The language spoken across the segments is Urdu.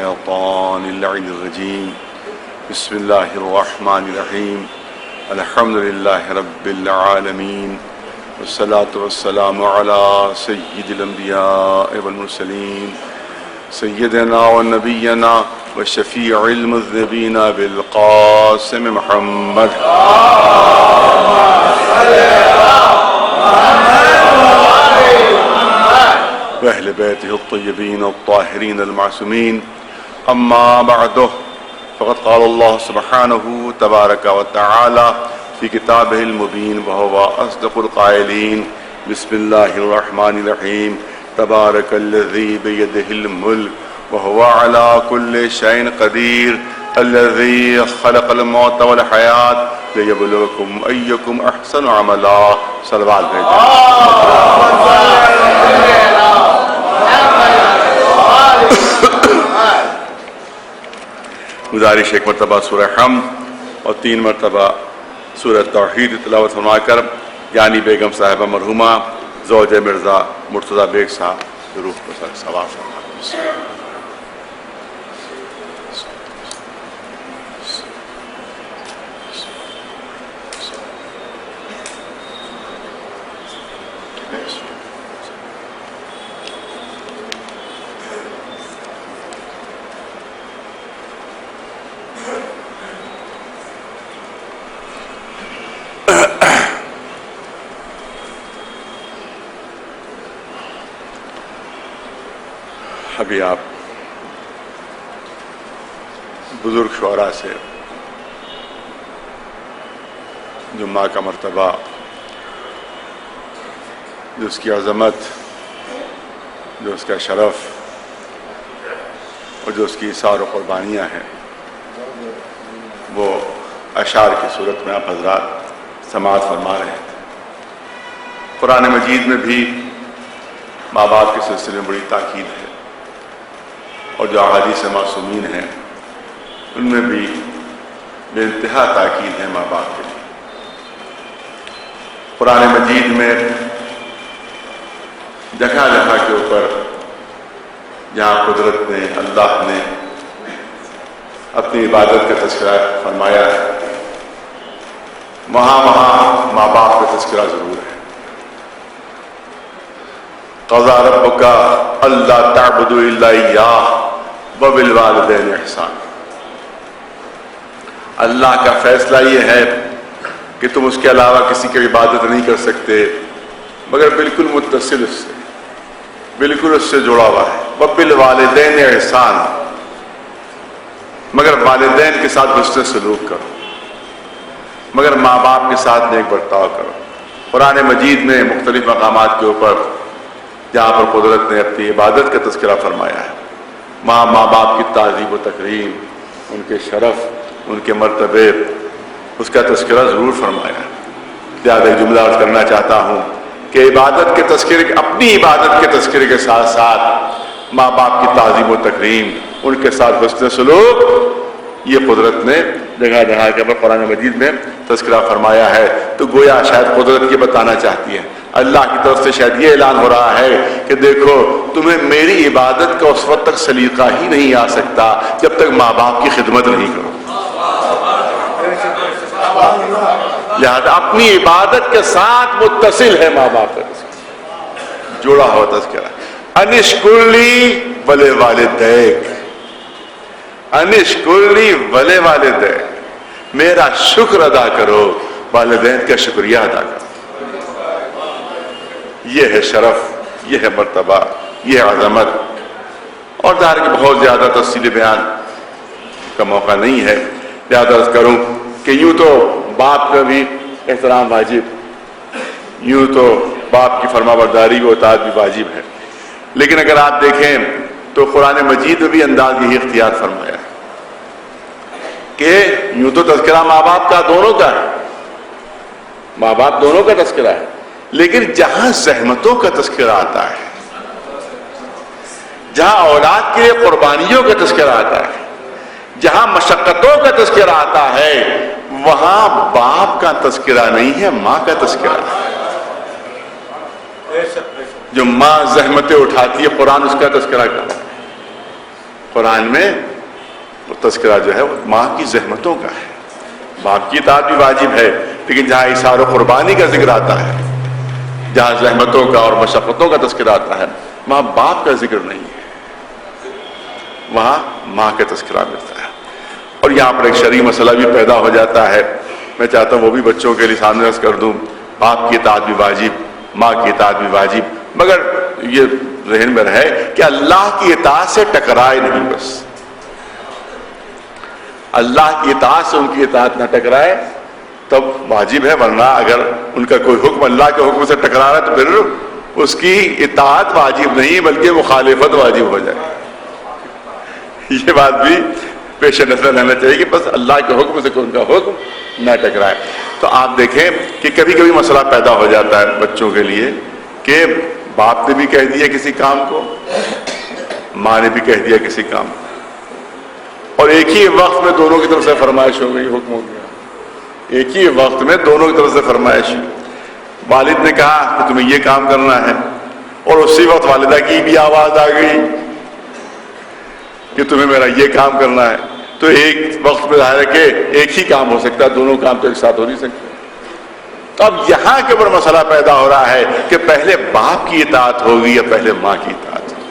الشيطان اللعين الرجيم بسم الله الرحمن الرحيم الحمد لله رب العالمين والصلاة والسلام على سيد الأنبياء والمرسلين سيدنا ونبينا وشفيع المذنبين بالقاسم محمد وأهل بيته الطيبين الطاهرين المعصومين أما بعد فقد قال الله سبحانه تبارك وتعالى في كتابه المبين وهو أصدق القائلين بسم الله الرحمن الرحيم تبارك الذي بيده الملك وهو على كل شيء قدير الذي خلق الموت والحياة ليبلوكم أيكم أحسن عملا صلوات بھیجیں گزارش ایک مرتبہ سورہ حمد اور 3 مرتبہ سورہ توحید تلاوت فرما کر یعنی بیگم صاحبہ مرحومہ زوجہ مرزا مرتضیٰ بیگ صاحب روح کو ثواب فرما. ابھی آپ بزرگ شعراء سے جو ماں کا مرتبہ، جو اس کی عظمت، جو اس کا شرف اور جو اس کی اثار و قربانیاں ہیں، وہ اشعار کی صورت میں آپ حضرات سماعت فرما رہے ہیں. قرآن مجید میں بھی ماں باپ کے سلسلے میں بڑی تاکید ہے، اور جو احادیث معصومین ہیں ان میں بھی بے انتہا تاکید ہے ماں باپ کے لیے. قرآن مجید میں جگہ جگہ کے اوپر جہاں قدرت نے، اللہ نے اپنی عبادت کا تذکرہ فرمایا ہے، وہاں ماں باپ کا تذکرہ ضرور ہے. قضا ربک الا تعبدوا الا ایاہ وبالوالدین احسان. اللہ کا فیصلہ یہ ہے کہ تم اس کے علاوہ کسی کی عبادت نہیں کر سکتے مگر بالکل متصل اس سے، بالکل اس سے جڑا ہوا ہے. وبالوالدین احسان، مگر والدین کے ساتھ حسن سلوک کرو، مگر ماں باپ کے ساتھ نیک برتاؤ کرو. قرآن مجید میں مختلف مقامات کے اوپر جہاں پر قدرت نے اپنی عبادت کا تذکرہ فرمایا ہے، ماں باپ کی تعظیم و تکریم، ان کے شرف، ان کے مرتبے، اس کا تذکرہ ضرور فرمایا ہے. زیادہ جملہ عرض کرنا چاہتا ہوں کہ عبادت کے تذکرے، اپنی عبادت کے تذکرے کے ساتھ ساتھ ماں باپ کی تعظیم و تکریم، ان کے ساتھ حسن سلوک، یہ قدرت نے جگہ جگہ کے پر قرآن مجید میں تذکرہ فرمایا ہے. تو گویا شاید قدرت یہ بتانا چاہتی ہے، اللہ کی طرف سے شاید یہ اعلان ہو رہا ہے کہ دیکھو تمہیں میری عبادت کا اس وقت تک سلیقہ ہی نہیں آ سکتا جب تک ماں باپ کی خدمت نہیں کرو. لہذا اپنی عبادت کے ساتھ متصل ہے ماں باپ کا تذکرہ، جوڑا ہوا تذکرہ. انشکر لی ولوالدیک، انشکر لی ولوالدیک، میرا شکر ادا کرو، والدین کا شکریہ ادا کرو. یہ ہے شرف، یہ ہے مرتبہ، یہ ہے عظمت. اور ظاہر کہ بہت زیادہ تفصیلی بیان کا موقع نہیں ہے، لہذا عرض کروں کہ یوں تو باپ کا بھی احترام واجب، یوں تو باپ کی فرما برداری و اطاعت بھی واجب ہے، لیکن اگر آپ دیکھیں تو قرآن مجید میں بھی انداز یہی اختیار فرمایا ہے کہ یوں تو تذکرہ ماں باپ کا دونوں کا ہے، ماں باپ دونوں کا تذکرہ ہے، لیکن جہاں زحمتوں کا تذکرہ آتا ہے، جہاں اولاد کے لیے قربانیوں کا تذکرہ آتا ہے، جہاں مشقتوں کا تذکرہ آتا ہے، وہاں باپ کا تذکرہ نہیں ہے، ماں کا تذکرہ ہے. جو ماں زحمتیں اٹھاتی ہے قرآن اس کا تذکرہ کرتا ہے. قرآن میں وہ تذکرہ جو ہے وہ ماں کی زحمتوں کا ہے. باپ کی اطاعت بھی واجب ہے، لیکن جہاں اثار و قربانی کا ذکر آتا ہے، جہاں زحمتوں کا اور مشقتوں کا تذکرہ آتا ہے، وہاں باپ کا ذکر نہیں ہے، وہاں ماں کا تذکرہ ملتا ہے. اور یہاں پر ایک شرعی مسئلہ بھی پیدا ہو جاتا ہے، میں چاہتا ہوں وہ بھی بچوں کے لیے سامنے عرض کر دوں. باپ کی اطاعت بھی واجب، ماں کی اطاعت بھی واجب، مگر یہ ذہن میں رہے کہ اللہ کی اطاعت سے ٹکرائے نہیں. بس اللہ کی اطاعت سے ان کی اطاعت نہ ٹکرائے تب واجب ہے، ورنہ اگر ان کا کوئی حکم اللہ کے حکم سے ٹکرا رہا ہے تو پھر اس کی اطاعت واجب نہیں بلکہ مخالفت واجب ہو جائے. یہ بات بھی پیش نظر رہنا چاہیے کہ بس اللہ کے حکم سے کوئی ان کا حکم نہ ٹکرائے. تو آپ دیکھیں کہ کبھی کبھی مسئلہ پیدا ہو جاتا ہے بچوں کے لیے کہ باپ نے بھی کہہ دیا کسی کام کو، ماں نے بھی کہہ دیا کسی کام کو، اور ایک ہی وقت میں دونوں کی طرف سے فرمائش ہو گئی، حکم ہو گیا. ایک ہی وقت میں دونوں کی طرف سے فرمائش ہوئی. والد نے کہا کہ تمہیں یہ کام کرنا ہے، اور اسی وقت والدہ کی بھی آواز آ گئی کہ تمہیں میرا یہ کام کرنا ہے. تو ایک وقت میں ظاہر ہے کہ ایک ہی کام ہو سکتا ہے، دونوں کام تو ایک ساتھ ہو نہیں سکتے. تو اب یہاں کے اوپر مسئلہ پیدا ہو رہا ہے کہ پہلے باپ کی اطاعت ہوگی یا پہلے ماں کی اطاعت ہوگی.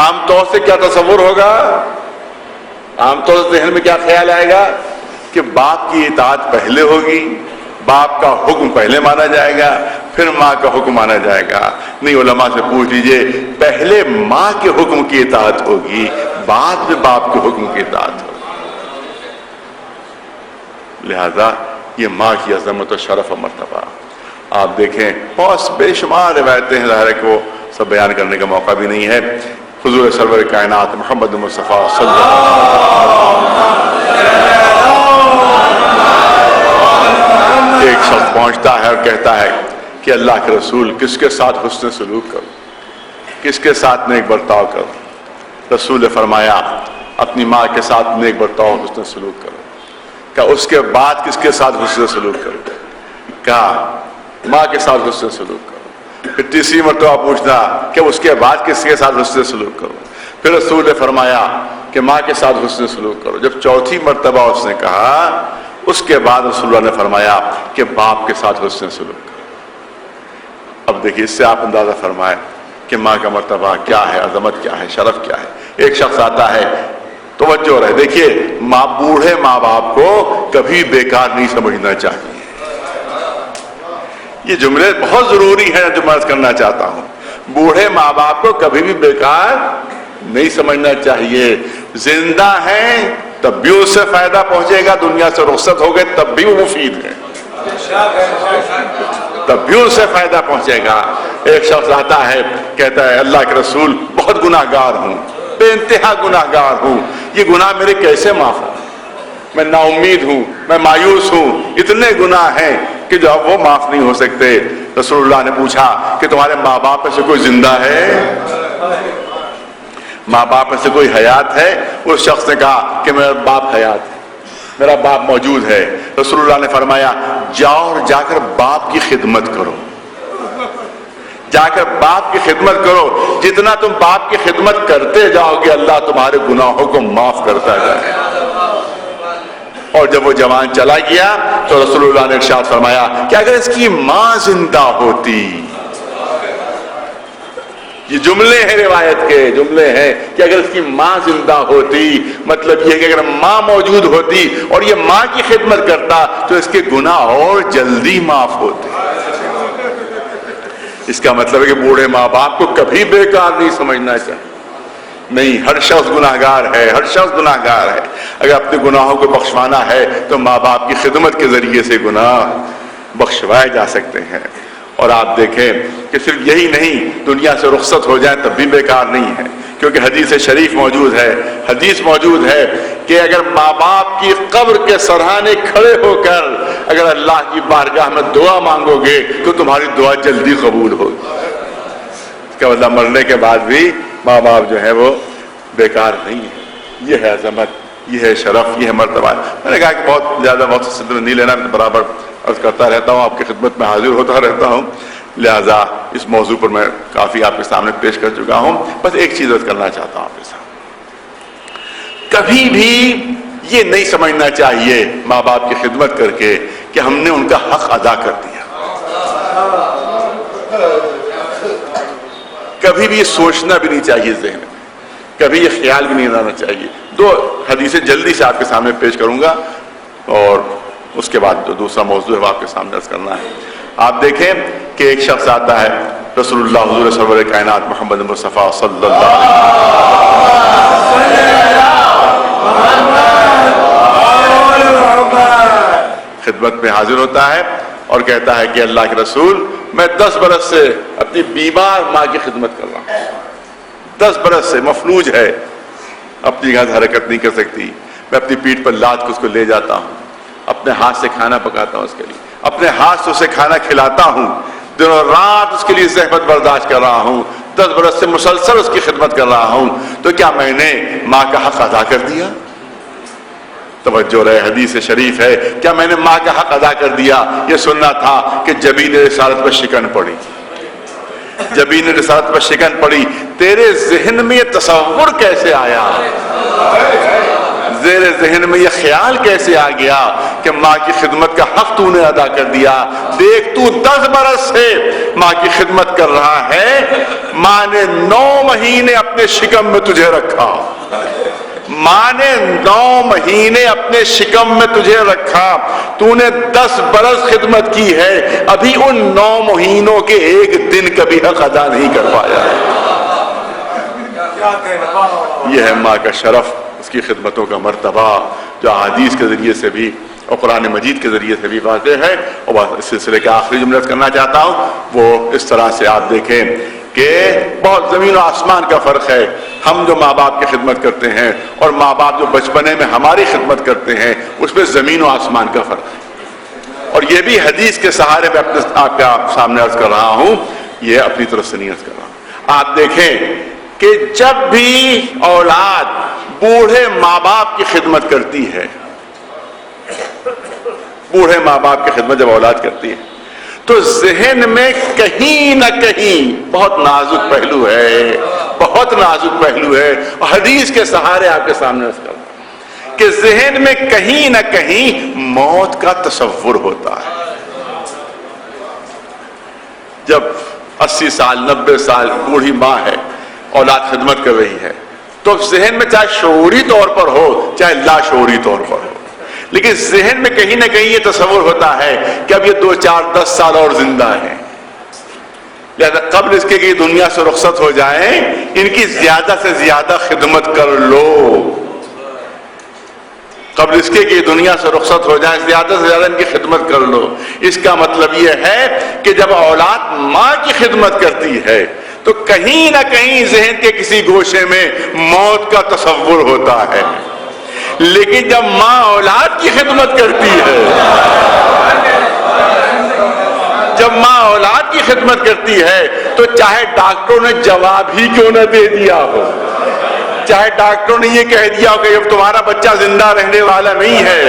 عام طور سے کیا تصور ہوگا، عام طور سے ذہن میں کیا خیال آئے گا کہ باپ کی اطاعت پہلے ہوگی، باپ کا حکم پہلے مانا جائے گا، پھر ماں کا حکم مانا جائے گا. نہیں، علماء سے پوچھ لیجئے، پہلے ماں کے حکم کی اطاعت ہوگی، بعد میں باپ کے حکم کی اطاعت ہوگی. لہذا یہ ماں کی عظمت و شرف و مرتبہ آپ دیکھیں، بہت بے شمار روایتیں ہیں، ظاہر ہے کہ وہ سب بیان کرنے کا موقع بھی نہیں ہے. حضور سرور کائنات محمد مصطفیٰ صلی اللہ علیہ وسلم، ایک شخص پہنچتا ہے اور کہتا ہے کہ اللہ کے رسول کس کے ساتھ حسن سلوک کروں، کس کے ساتھ نیک برتاؤ کروں. رسول نے فرمایا اپنی ماں کے ساتھ نیک برتاؤ حسن سلوک کرو. کہ اس کے بعد کس کے ساتھ حسن سلوک کرو؟ کہا ماں کے ساتھ حسن سلوک کرو. پھر تیسری مرتبہ پوچھنا کہ اس کے بعد کس کے ساتھ حسن سلوک کرو. پھر رسول نے فرمایا کہ ماں کے ساتھ حسن سلوک کرو. جب چوتھی مرتبہ اس نے کہا، اس کے بعد رسول اللہ نے فرمایا کہ باپ کے ساتھ حسن سلوک کرو. اب دیکھیے اس سے آپ اندازہ فرمائیں کہ ماں کا مرتبہ کیا ہے، عظمت کیا ہے، شرف کیا ہے. ایک شخص آتا ہے، توجہ رہے، دیکھیے بوڑھے ماں باپ کو کبھی بیکار نہیں سمجھنا چاہیے. یہ جملے بہت ضروری ہیں جو میں عرض کرنا چاہتا ہوں. بوڑھے ماں باپ کو کبھی بھی بیکار نہیں سمجھنا چاہیے. زندہ ہیں تب بھی اس سے فائدہ پہنچے گا، دنیا سے رخصت ہو گئے تب بھی وہ مفید ہے، تب بھی اس سے فائدہ پہنچے گا. ایک شخص آتا ہے کہتا ہے اللہ کے رسول بہت گناہ گار ہوں، بے انتہا گناہ گار ہوں، یہ گناہ میرے کیسے معاف ہوں؟ میں نا امید ہوں، میں مایوس ہوں، اتنے گناہ ہیں کہ جو اب وہ معاف نہیں ہو سکتے. رسول اللہ نے پوچھا کہ تمہارے ماں باپ میں سے کوئی زندہ ہے؟ ماں باپ میں سے کوئی حیات ہے؟ اس شخص نے کہا کہ میرا باپ حیات ہے، میرا باپ موجود ہے. رسول اللہ نے فرمایا جاؤ اور جا کر باپ کی خدمت کرو، جا کر باپ کی خدمت کرو. جتنا تم باپ کی خدمت کرتے جاؤ گے اللہ تمہارے گناہوں کو معاف کرتا جائے. اور جب وہ جوان چلا گیا تو رسول اللہ نے ارشاد فرمایا کہ اگر اس کی ماں زندہ ہوتی، یہ جملے ہیں روایت کے، جملے ہیں کہ اگر اس کی ماں زندہ ہوتی، مطلب یہ کہ اگر ماں موجود ہوتی اور یہ ماں کی خدمت کرتا تو اس کے گناہ اور جلدی معاف ہوتے. اس کا مطلب ہے کہ بوڑھے ماں باپ کو کبھی بیکار نہیں سمجھنا چاہیے. نہیں، ہر شخص گناہ گار ہے، ہر شخص گناہ گار ہے. اگر اپنے گناہوں کو بخشوانا ہے تو ماں باپ کی خدمت کے ذریعے سے گناہ بخشوائے جا سکتے ہیں. اور آپ دیکھیں کہ صرف یہی نہیں، دنیا سے رخصت ہو جائیں تب بھی بیکار نہیں ہے، کیونکہ حدیث شریف موجود ہے، حدیث موجود ہے کہ اگر ماں باپ کی قبر کے سرہانے کھڑے ہو کر اگر اللہ کی بارگاہ میں دعا مانگو گے تو تمہاری دعا جلدی قبول ہوگی. اس کا مطلب مرنے کے بعد بھی ماں باپ جو ہے وہ بیکار نہیں ہے. یہ ہے عظمت، یہ ہے شرف، یہ ہے مرتبہ. میں نے کہا کہ بہت زیادہ وقت صدر نہیں لینا، برابر عرض کرتا رہتا ہوں، آپ کی خدمت میں حاضر ہوتا رہتا ہوں. لہذا اس موضوع پر میں کافی آپ کے سامنے پیش کر چکا ہوں. بس ایک چیز عرض کرنا چاہتا ہوں آپ کے سامنے. کبھی بھی یہ نہیں سمجھنا چاہیے ماں باپ کی خدمت کر کے کہ ہم نے ان کا حق ادا کر دیا. کبھی بھی یہ سوچنا بھی نہیں چاہیے ذہن میں, کبھی یہ خیال بھی نہیں آنا چاہیے. 2 حدیثیں جلدی سے آپ کے سامنے پیش کروں گا اور اس کے بعد جو دوسرا موضوع ہے وہ آپ کے سامنے عرض کرنا ہے. آپ دیکھیں کہ ایک شخص آتا ہے رسول اللہ حضور سرور کائنات محمد مصطفیٰ صلی اللہ علیہ وسلم خدمت میں حاضر ہوتا ہے اور کہتا ہے کہ اللہ کے رسول, میں 10 برس سے اپنی بیمار ماں کی خدمت کر رہا ہوں. 10 برس سے مفلوج ہے, اپنی گھر حرکت نہیں کر سکتی. میں اپنی پیٹھ پر لاد کے اس کو لے جاتا ہوں, اپنے ہاتھ سے کھانا پکاتا ہوں اس کے لیے, اپنے ہاتھ سے اسے کھانا کھلاتا ہوں, دنوں رات اس کے لیے زحمت برداشت کر رہا ہوں, 10 برس سے مسلسل اس کی خدمت کر رہا ہوں. تو کیا میں نے ماں کا حق ادا کر دیا؟ توجہ رہے, حدیث شریف ہے, کیا میں نے ماں کا حق ادا کر دیا؟ یہ سننا تھا کہ جبین رسالت پر شکن پڑی, جبین رسالت پر شکن پڑی. تیرے ذہن میں یہ تصور کیسے آیا, زیر ذہن میں یہ خیال کیسے آ گیا کہ ماں کی خدمت کا حق تو نے ادا کر دیا؟ دیکھ, تو 10 برس سے ماں کی خدمت کر رہا ہے, ماں نے 9 مہینے اپنے شکم میں تجھے رکھا, ماں نے 9 مہینے اپنے شکم میں تجھے رکھا, تو نے 10 برس خدمت کی ہے, ابھی ان 9 مہینوں کے ایک دن کا بھی حق ادا نہیں کر پایا. یہ ہے ماں کا شرف, اس کی خدمتوں کا مرتبہ, جو احادیث کے ذریعے سے بھی اور قرآن مجید کے ذریعے سے بھی واضح ہے. اور اس سلسلے کا آخری جملہ کرنا چاہتا ہوں, وہ اس طرح سے آپ دیکھیں کہ بہت زمین و آسمان کا فرق ہے. ہم جو ماں باپ کی خدمت کرتے ہیں اور ماں باپ جو بچپنے میں ہماری خدمت کرتے ہیں, اس میں زمین و آسمان کا فرق ہے. اور یہ بھی حدیث کے سہارے میں آپ کے سامنے عرض کر رہا ہوں, یہ اپنی طرف سے نہیں عرض کر رہا ہوں. آپ دیکھیں کہ جب بھی اولاد بوڑھے ماں باپ کی خدمت کرتی ہے, بوڑھے ماں باپ کی خدمت جب اولاد کرتی ہے, تو ذہن میں کہیں نہ کہیں بہت نازک پہلو ہے, بہت نازک پہلو ہے. اور حدیث کے سہارے آپ کے سامنے عرض کرتا ہوں کہ ذہن میں کہیں نہ کہیں موت کا تصور ہوتا ہے. جب 80 سال 90 سال بوڑھی ماں ہے, اولاد خدمت کر رہی ہے, تو ذہن میں چاہے شعوری طور پر ہو چاہے لاشعوری طور پر ہو, لیکن ذہن میں کہیں نہ کہیں یہ تصور ہوتا ہے کہ اب یہ 2 4 10 سال اور زندہ ہیں, لہذا قبل اس کے کہ دنیا سے رخصت ہو جائیں ان کی زیادہ سے زیادہ خدمت کر لو. قبل اس کے کہ دنیا سے رخصت ہو جائیں زیادہ سے زیادہ ان کی خدمت کر لو. اس کا مطلب یہ ہے کہ جب اولاد ماں کی خدمت کرتی ہے تو کہیں نہ کہیں ذہن کے کسی گوشے میں موت کا تصور ہوتا ہے, لیکن جب ماں اولاد کی خدمت کرتی ہے, جب ماں اولاد کی خدمت کرتی ہے تو چاہے ڈاکٹروں نے جواب ہی کیوں نہ دے دیا ہو, چاہے ڈاکٹروں نے یہ کہہ دیا ہو کہ اب تمہارا بچہ زندہ رہنے والا نہیں ہے,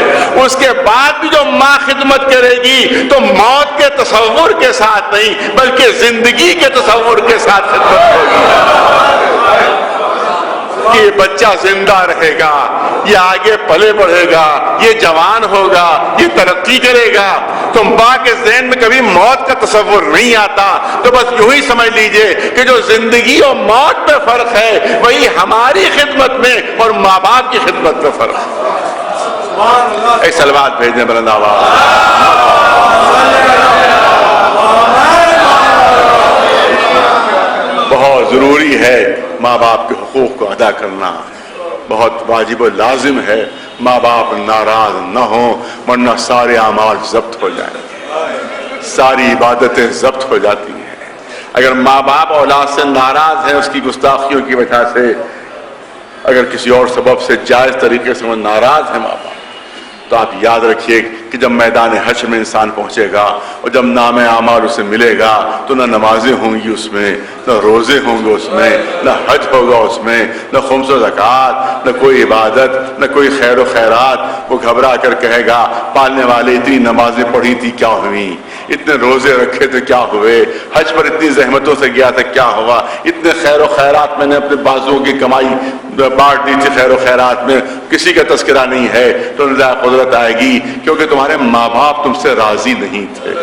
اس کے بعد بھی جو ماں خدمت کرے گی تو موت کے تصور کے ساتھ نہیں بلکہ زندگی کے تصور کے ساتھ خدمت ہوگی کہ یہ بچہ زندہ رہے گا, یہ آگے پلے بڑھے گا, یہ جوان ہوگا, یہ ترقی کرے گا. تو ماں کے ذہن میں کبھی موت کا تصور نہیں آتا. تو بس یوں ہی سمجھ لیجئے کہ جو زندگی اور موت میں فرق ہے وہی ہماری خدمت میں اور ماں باپ کی خدمت میں فرق ہے. ایک صلوات بھیجیں بلند آواز. بہت ضروری ہے ماں باپ کے حقوق کو ادا کرنا, بہت واجب و لازم ہے. ماں باپ ناراض نہ ہوں ورنہ سارے اعمال ضبط ہو جائیں, ساری عبادتیں ضبط ہو جاتی ہیں. اگر ماں باپ اولاد سے ناراض ہیں اس کی گستاخیوں کی وجہ سے, اگر کسی اور سبب سے جائز طریقے سے وہ ناراض ہیں ماں باپ, تو آپ یاد رکھیے کہ جب میدان حشر میں انسان پہنچے گا اور جب نام اعمال اسے ملے گا تو نہ نمازیں ہوں گی اس میں، نہ روزے ہوں گے اس میں، نہ حج ہوگا اس میں، نہ خمس و زکوٰۃ، نہ کوئی عبادت، نہ کوئی خیر و خیرات۔ وہ گھبرا کر کہے گا پالنے والے اتنی نمازیں پڑھی تھی کیا ہوئیں، اتنے روزے رکھے تھے کیا ہوئے، حج پر اتنی زحمتوں سے گیا تھا کیا ہوا، اتنے خیر و خیرات میں نے اپنے بازوؤں کی کمائی بانٹ دی تھی خیر و خیرات میں، کسی کا تذکرہ نہیں ہے۔ تو نظر قدرت آئے گی کیونکہ تمہارے ماں باپ تم سے راضی نہیں تھے،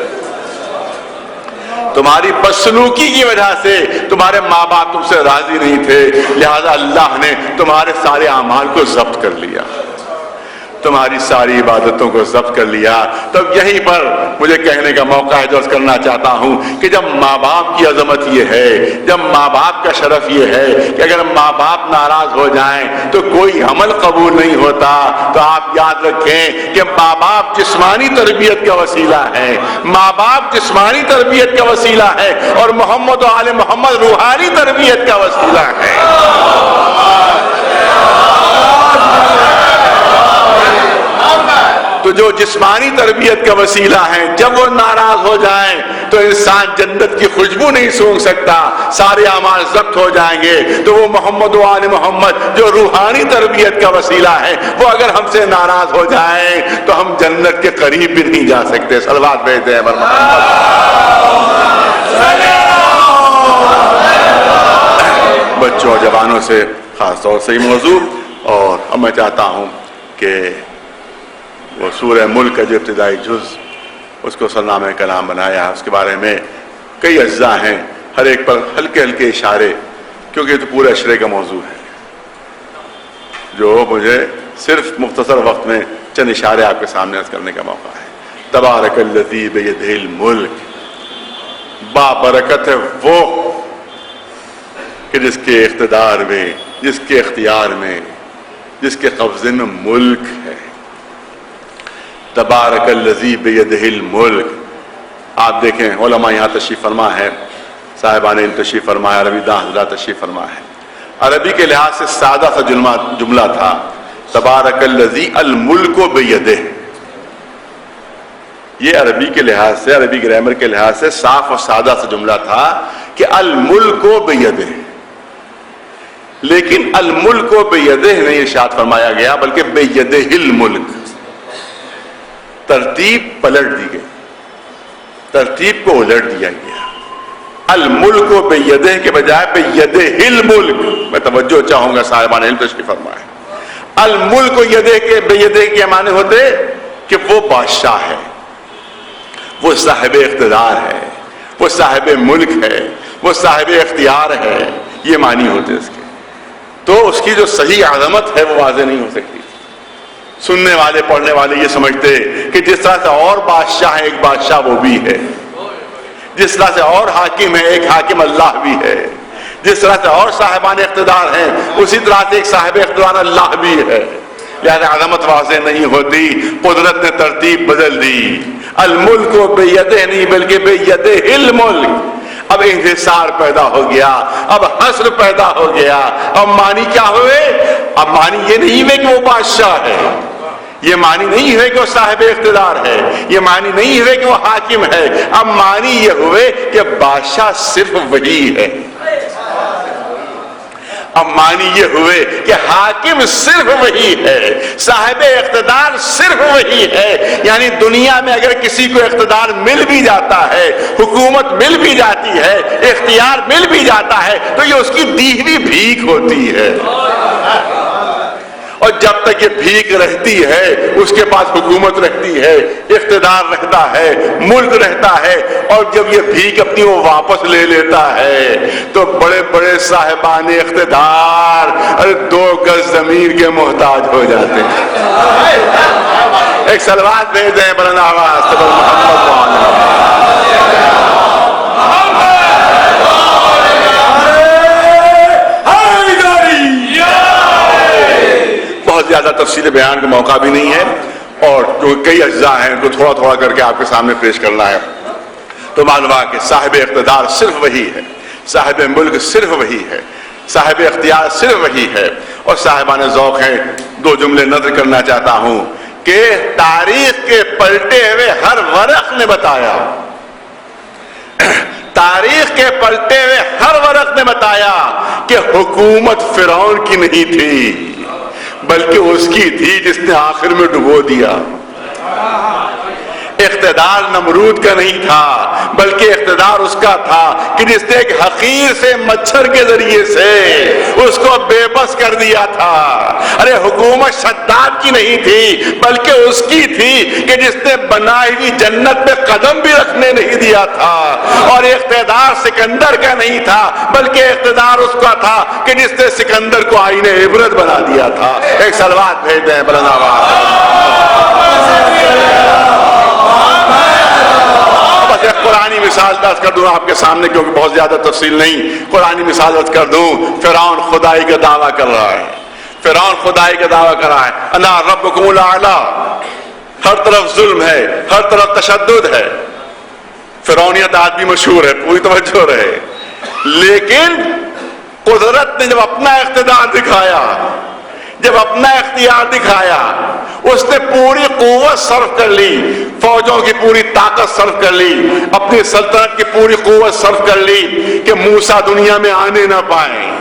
تمہاری بدسلوکی کی وجہ سے تمہارے ماں باپ تم سے راضی نہیں تھے، لہذا اللہ نے تمہارے سارے اعمال کو ضبط کر لیا، تمہاری ساری عبادتوں کو ضبط کر لیا۔ تب یہیں پر مجھے کہنے کا موقع ہے جو عرض کرنا چاہتا ہوں کہ جب ماں باپ کی عظمت یہ ہے، جب ماں باپ کا شرف یہ ہے کہ اگر ماں باپ ناراض ہو جائیں تو کوئی عمل قبول نہیں ہوتا، تو آپ یاد رکھیں کہ ماں باپ جسمانی تربیت کا وسیلہ ہے، ماں باپ جسمانی تربیت کا وسیلہ ہے، اور محمد و آل محمد روحانی تربیت کا وسیلہ ہے۔ تو جو جسمانی تربیت کا وسیلہ ہے جب وہ ناراض ہو جائیں تو انسان جنت کی خوشبو نہیں سونگھ سکتا، سارے اعمال ضبط ہو جائیں گے۔ تو وہ محمد و آل محمد جو روحانی تربیت کا وسیلہ ہے وہ اگر ہم سے ناراض ہو جائیں تو ہم جنت کے قریب بھی نہیں جا سکتے۔ صلوات بھیجتے ہیں بچوں اور جوانوں سے خاص طور سے یہ موضوع، اور اب میں چاہتا ہوں کہ وہ سورہ ملک کا جو ابتدائی جز اس کو سرنامہ کلام بنایا، اس کے بارے میں کئی اجزاء ہیں، ہر ایک پر ہلکے ہلکے اشارے، کیونکہ یہ تو پورے اشرے کا موضوع ہے جو مجھے صرف مختصر وقت میں چند اشارے آپ کے سامنے عرض کرنے کا موقع ہے۔ تبارک الذی بیدہ الملک، بابرکت ہے وہ کہ جس کے اقتدار میں، جس کے اختیار میں، جس کے قبضے میں ملک ہے۔ تبارک الذی بیدہ الملک۔ آپ دیکھیں علماء یہاں تشریف فرما ہے، صاحبان علم تشریف فرما ہے، عربی داں حضرات تشریف فرما ہے۔ عربی کے لحاظ سے سادہ سا جملہ تھا، تبارک الذی الملک بیدہ۔ یہ عربی کے لحاظ سے، عربی گرامر کے لحاظ سے صاف اور سادہ سا جملہ تھا کہ الملک بیدہ، لیکن الملک بیدہ نہیں ارشاد فرمایا گیا بلکہ بیدہ الملک۔ ترتیب پلٹ دی گئی، ترتیب کو الٹ دیا گیا، الملک بیدہ کے بجائے بیدہ الملک۔ میں توجہ چاہوں گا صاحبان علم تشریف فرمائے، الملک یدہ کے بیدہ کے معنی ہوتے کہ وہ بادشاہ ہے، وہ صاحب اقتدار ہے، وہ صاحب ملک ہے، وہ صاحب اختیار ہے، یہ معنی ہوتے اس کے۔ تو اس کی جو صحیح عظمت ہے وہ واضح نہیں ہو سکتی۔ سننے والے پڑھنے والے یہ سمجھتے کہ جس طرح سے اور بادشاہ ہے ایک بادشاہ وہ بھی ہے، جس طرح سے اور حاکم ہے ایک حاکم اللہ بھی ہے، جس طرح سے اور صاحبان اقتدار ہیں اسی طرح سے ایک صاحب اقتدار اللہ بھی ہے، لہذا عظمت واضح نہیں ہوتی، قدرت نے ترتیب بدل دی، الملک بیدہ نہیں بلکہ بیدہ الملک۔ اب انحصار پیدا ہو گیا، اب حصر پیدا ہو گیا، اب معنی کیا ہوئے؟ اب معنی یہ نہیں ہوئے کہ وہ بادشاہ ہے، یہ معنی نہیں ہوئے کہ وہ صاحب اقتدار ہے، یہ معنی نہیں ہوئے کہ وہ حاکم ہے، اب معنی یہ ہوئے کہ بادشاہ صرف وہی ہے، اب معنی یہ ہوئے کہ حاکم صرف وہی ہے، صاحب اقتدار صرف وہی ہے۔ یعنی دنیا میں اگر کسی کو اقتدار مل بھی جاتا ہے، حکومت مل بھی جاتی ہے، اختیار مل بھی جاتا ہے تو یہ اس کی دی ہوئی بھیک ہوتی ہے، اور جب تک یہ بھیک رہتی ہے اس کے پاس حکومت رہتی ہے، اقتدار رہتا ہے، ملک رہتا ہے، اور جب یہ بھیک اپنی وہ واپس لے لیتا ہے تو بڑے بڑے صاحبان اقتدار 2 گز زمین کے محتاج ہو جاتے ہیں۔ ایک صلوات بھیج دیں بلند آواز سے محمد۔ بہت زیادہ تفصیل بیان کا موقع بھی نہیں ہے، اور جو کئی اجزاء ہیں ان کو تھوڑا تھوڑا کر کے آپ کے سامنے پیش کرنا ہے۔ تو معلوم ہے کہ صاحب اقتدار صرف وہی ہے، صاحب ملک صرف وہی ہے، صاحب اختیار صرف وہی ہے، اور صاحبان ذوق ہیں 2 جملے نظر کرنا چاہتا ہوں کہ تاریخ کے پلٹے ہوئے ہر ورق نے بتایا، تاریخ کے پلٹے ہوئے ہر ورق نے بتایا کہ حکومت فرعون کی نہیں تھی بلکہ اس کی تھی جس نے آخر میں ڈبو دیا۔ اقتدار نمرود کا نہیں تھا بلکہ اقتدار اس کا تھا کہ جس نے ایک حقیر سے مچھر کے ذریعے سے اس کو بے بس کر دیا تھا۔ ارے حکومت شداد کی نہیں تھی بلکہ اس کی تھی کہ جس نے بنائی ہوئی جنت میں قدم بھی رکھنے نہیں دیا تھا۔ اور اقتدار سکندر کا نہیں تھا بلکہ اقتدار اس کا تھا کہ جس نے سکندر کو آئین عبرت بنا دیا تھا۔ ایک صلوات بھیج دیں بلند ایک قرآنی مثال درج کر دوں آپ کے سامنے کیونکہ بہت زیادہ تفصیل نہیں، قرآنی مثال درج کر دوں۔ فرعون خدائی کا دعویٰ کر رہا ہے، فرعون خدائی کا دعویٰ کر رہا ہے، انا ربکم الاعلی، ہر طرف ظلم ہے، ہر طرف تشدد ہے، فرعونیت آج بھی مشہور ہے، پوری توجہ رہے۔ لیکن قدرت نے جب اپنا اقتدار دکھایا، جب اپنا اختیار دکھایا، اس نے پوری قوت صرف کر لی، فوجوں کی پوری طاقت صرف کر لی، اپنی سلطنت کی پوری قوت صرف کر لی کہ موسیٰ دنیا میں آنے نہ پائیں،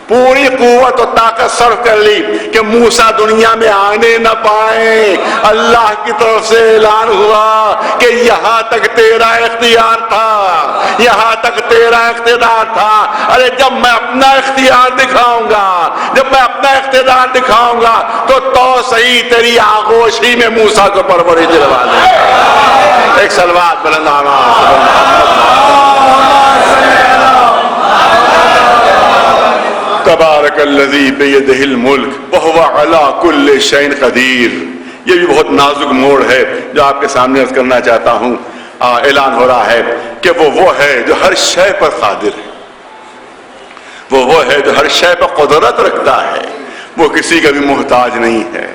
پوری قوت و طاقت صرف کر لی کہ موسیٰ دنیا میں آنے نہ پائیں۔ اللہ کی طرف سے اعلان ہوا کہ یہاں تک تیرا اختیار تھا، یہاں تک تیرا اقتدار تھا۔ ارے جب میں اپنا اختیار دکھاؤں گا، جب میں اپنا اقتدار دکھاؤں گا تو صحیح تیری آغوش ہی میں موسیٰ کو پرورش دلوا دیں گا۔ ایک صلوات بلند تبارک الذی بیدہ الملک وہو علی کل شیء قدیر۔ یہ بھی بہت نازک موڑ ہے جو آپ کے سامنے عرض کرنا چاہتا ہوں۔ اعلان ہو رہا ہے کہ وہ ہے جو ہر شے پر قادر ہے، وہ ہے جو ہر شے پر قدرت رکھتا ہے، وہ کسی کا بھی محتاج نہیں ہے،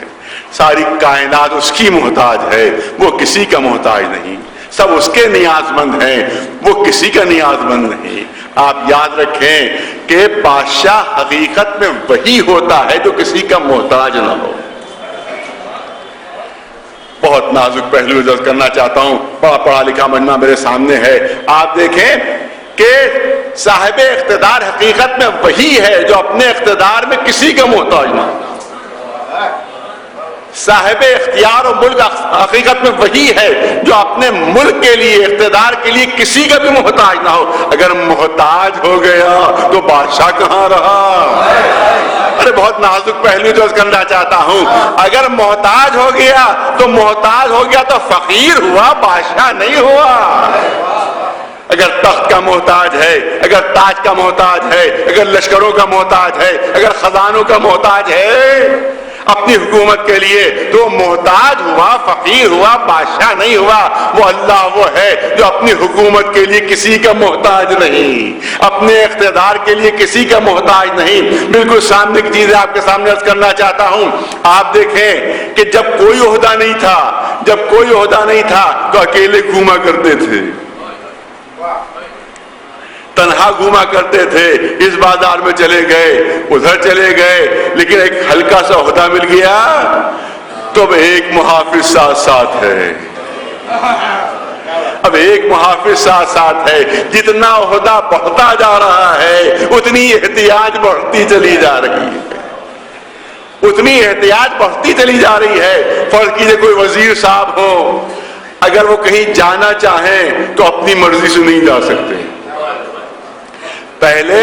ساری کائنات اس کی محتاج ہے، وہ کسی کا محتاج نہیں، سب اس کے نیاز مند ہیں، وہ کسی کا نیاز مند نہیں۔ آپ یاد رکھیں کہ بادشاہ حقیقت میں وہی ہوتا ہے جو کسی کا محتاج نہ ہو۔ بہت نازک پہلو درج کرنا چاہتا ہوں، بڑا پڑھا لکھا مجمع میرے سامنے ہے۔ آپ دیکھیں کہ صاحب اقتدار حقیقت میں وہی ہے جو اپنے اقتدار میں کسی کا محتاج نہ ہو۔ صاحب اختیار و ملک حقیقت میں وہی ہے جو اپنے ملک کے لیے، اقتدار کے لیے کسی کا بھی محتاج نہ ہو۔ اگر محتاج ہو گیا تو بادشاہ کہاں رہا؟ ارے بہت نازک پہلو جو کرنا چاہتا ہوں، اگر محتاج ہو گیا تو فقیر ہوا، بادشاہ نہیں ہوا۔ اگر تخت کا محتاج ہے، اگر تاج کا محتاج ہے، اگر لشکروں کا محتاج ہے، اگر خزانوں کا محتاج ہے اپنی حکومت کے لیے تو محتاج ہوا، فقیر ہوا، بادشاہ نہیں ہوا۔ وہ اللہ وہ ہے جو اپنی حکومت کے لیے کسی کا محتاج نہیں، اپنے اقتدار کے لیے کسی کا محتاج نہیں۔ بالکل سامنے کی چیزیں آپ کے سامنے عرض کرنا چاہتا ہوں۔ آپ دیکھیں کہ جب کوئی عہدہ نہیں تھا تو اکیلے گھوما کرتے تھے، تنہا گھوما کرتے تھے، اس بازار میں چلے گئے، ادھر چلے گئے، لیکن ایک ہلکا سا عہدہ مل گیا تو اب ایک محافظ ساتھ ساتھ ہے، اب ایک محافظ ساتھ ساتھ ہے۔ جتنا عہدہ بڑھتا جا رہا ہے اتنی احتیاط بڑھتی چلی جا رہی ہے، اتنی احتیاط بڑھتی چلی جا رہی ہے۔ فرض کیجئے کوئی وزیر صاحب ہو، اگر وہ کہیں جانا چاہیں تو اپنی مرضی سے نہیں جا سکتے، پہلے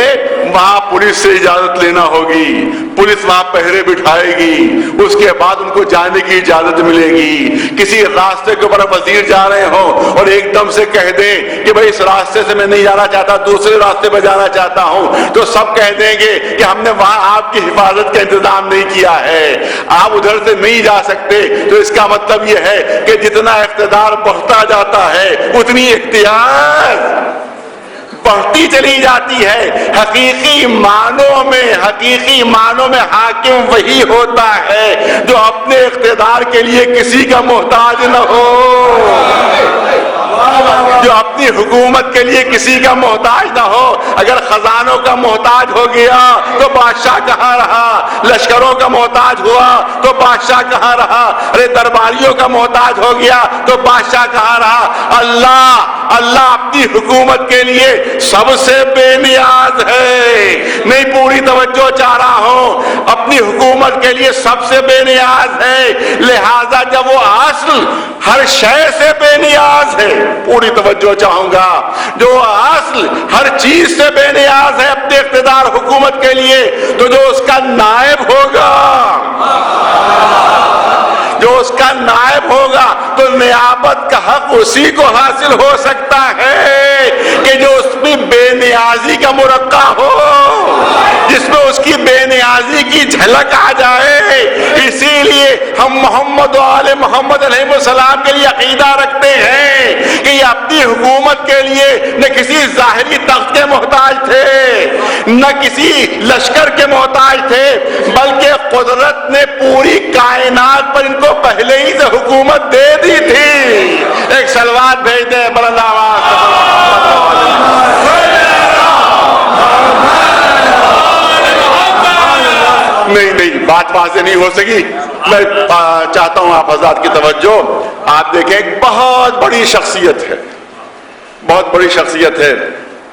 وہاں پولیس سے اجازت لینا ہوگی، پولیس وہاں پہرے بٹھائے گی، اس کے بعد ان کو جانے کی اجازت ملے گی۔ کسی راستے کے اوپر وزیر جا رہے ہوں اور ایک دم سے کہہ دیں کہ بھائی اس راستے سے میں نہیں جانا چاہتا، دوسرے راستے پہ جانا چاہتا ہوں، تو سب کہہ دیں گے کہ ہم نے وہاں آپ کی حفاظت کا انتظام نہیں کیا ہے، آپ ادھر سے نہیں جا سکتے۔ تو اس کا مطلب یہ ہے کہ جتنا اقتدار بڑھتا جاتا ہے اتنی احتیاط بڑھتی چلی جاتی ہے۔ حقیقی معنوں میں حاکم وہی ہوتا ہے جو اپنے اقتدار کے لیے کسی کا محتاج نہ ہو۔ جو اپنی حکومت کے لیے کسی کا محتاج نہ ہو. اگر خزانوں کا محتاج ہو گیا تو بادشاہ کہاں رہا؟ لشکروں کا محتاج ہوا تو بادشاہ کہاں رہا؟ ارے درباریوں کا محتاج ہو گیا تو بادشاہ کہاں رہا؟ اللہ اپنی حکومت کے لیے سب سے بے نیاز ہے. نہیں پوری توجہ چاہ رہا ہوں، اپنی حکومت کے لیے سب سے بے نیاز ہے. لہذا جب وہ اصل ہر شے سے بے نیاز ہے، پوری توجہ چاہوں گا، جو اصل ہر چیز سے بے نیاز ہے اپنے اقتدار حکومت کے لیے، تو جو اس کا نائب ہوگا، جو اس کا نائب ہوگا تو نیابت کا حق اسی کو حاصل ہو سکتا ہے کہ جو اس میں بے نیازی کا مرقع ہو، جس میں اس کی بے نیازی کی جھلک آ جائے. اسی لیے ہم محمد و آل محمد علیہ السلام کے لیے عقیدہ رکھتے ہیں کہ یہ اپنی حکومت کے لیے نہ کسی ظاہری تخت کے محتاج تھے، نہ کسی لشکر کے محتاج تھے، بلکہ قدرت نے پوری کائنات پر ان کو پہلے ہی سے حکومت دے دی تھی. ایک سلوات بھیج دیں بلند آواز. نہیں بات واضح نہیں ہو سکی. میں چاہتا ہوں آپ حضرات کی توجہ. آپ دیکھیں ایک بہت بڑی شخصیت ہے، بہت بڑی شخصیت ہے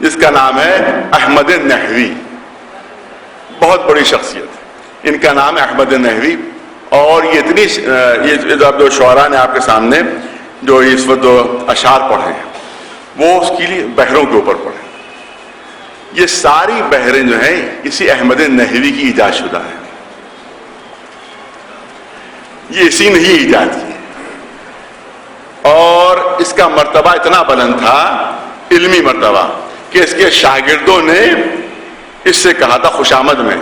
جس کا نام ہے احمد نحوی. بہت بڑی شخصیت، ان کا نام ہے احمد نحوی. اور یہ اتنی یہ جو شعراء نے آپ کے سامنے جو اس وقت اشعار پڑھے ہیں وہ اس کے لیے بحروں کے اوپر پڑھے. یہ ساری بحریں جو ہیں اسی احمد نحوی کی ایجاد شدہ ہیں. یہ اسی نے ہی ایجاد کی. اور اس کا مرتبہ اتنا بلند تھا، علمی مرتبہ، کہ اس کے شاگردوں نے اس سے کہا تھا خوشامد میں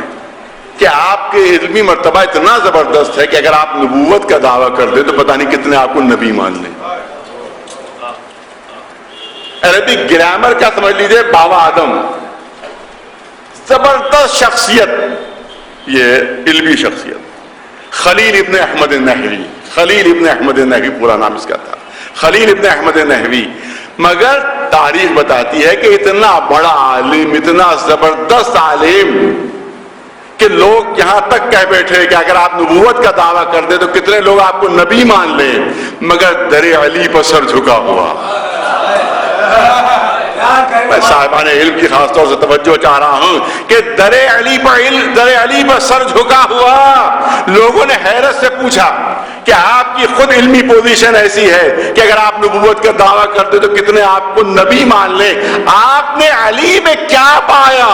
کہ آپ کے علمی مرتبہ اتنا زبردست ہے کہ اگر آپ نبوت کا دعویٰ کر دیں تو پتہ نہیں کتنے آپ کو نبی مان لیں. عربی گرامر کا سمجھ لیجیے بابا آدم. زبردست شخصیت، یہ علمی شخصیت. خلیل ابن احمد نحوی، خلیل ابن احمد نحوی پورا نام اس کا تھا، خلیل ابن احمد نحوی. مگر تاریخ بتاتی ہے کہ اتنا بڑا عالم، اتنا زبردست عالم کہ لوگ یہاں تک کہہ بیٹھے کہ اگر آپ نبوت کا دعویٰ کر دیں تو کتنے لوگ آپ کو نبی مان لیں. مگر در علی پر سر جھکا ہوا. میں صاحبان علم کی خاص طور سے توجہ چاہ رہا ہوں کہ در علی پر سر جھکا ہوا. لوگوں نے حیرت سے پوچھا کہ آپ کی خود علمی پوزیشن ایسی ہے کہ اگر آپ نبوت کا دعویٰ کرتے تو کتنے آپ کو نبی مان لیں. آپ نے علی میں کیا پایا؟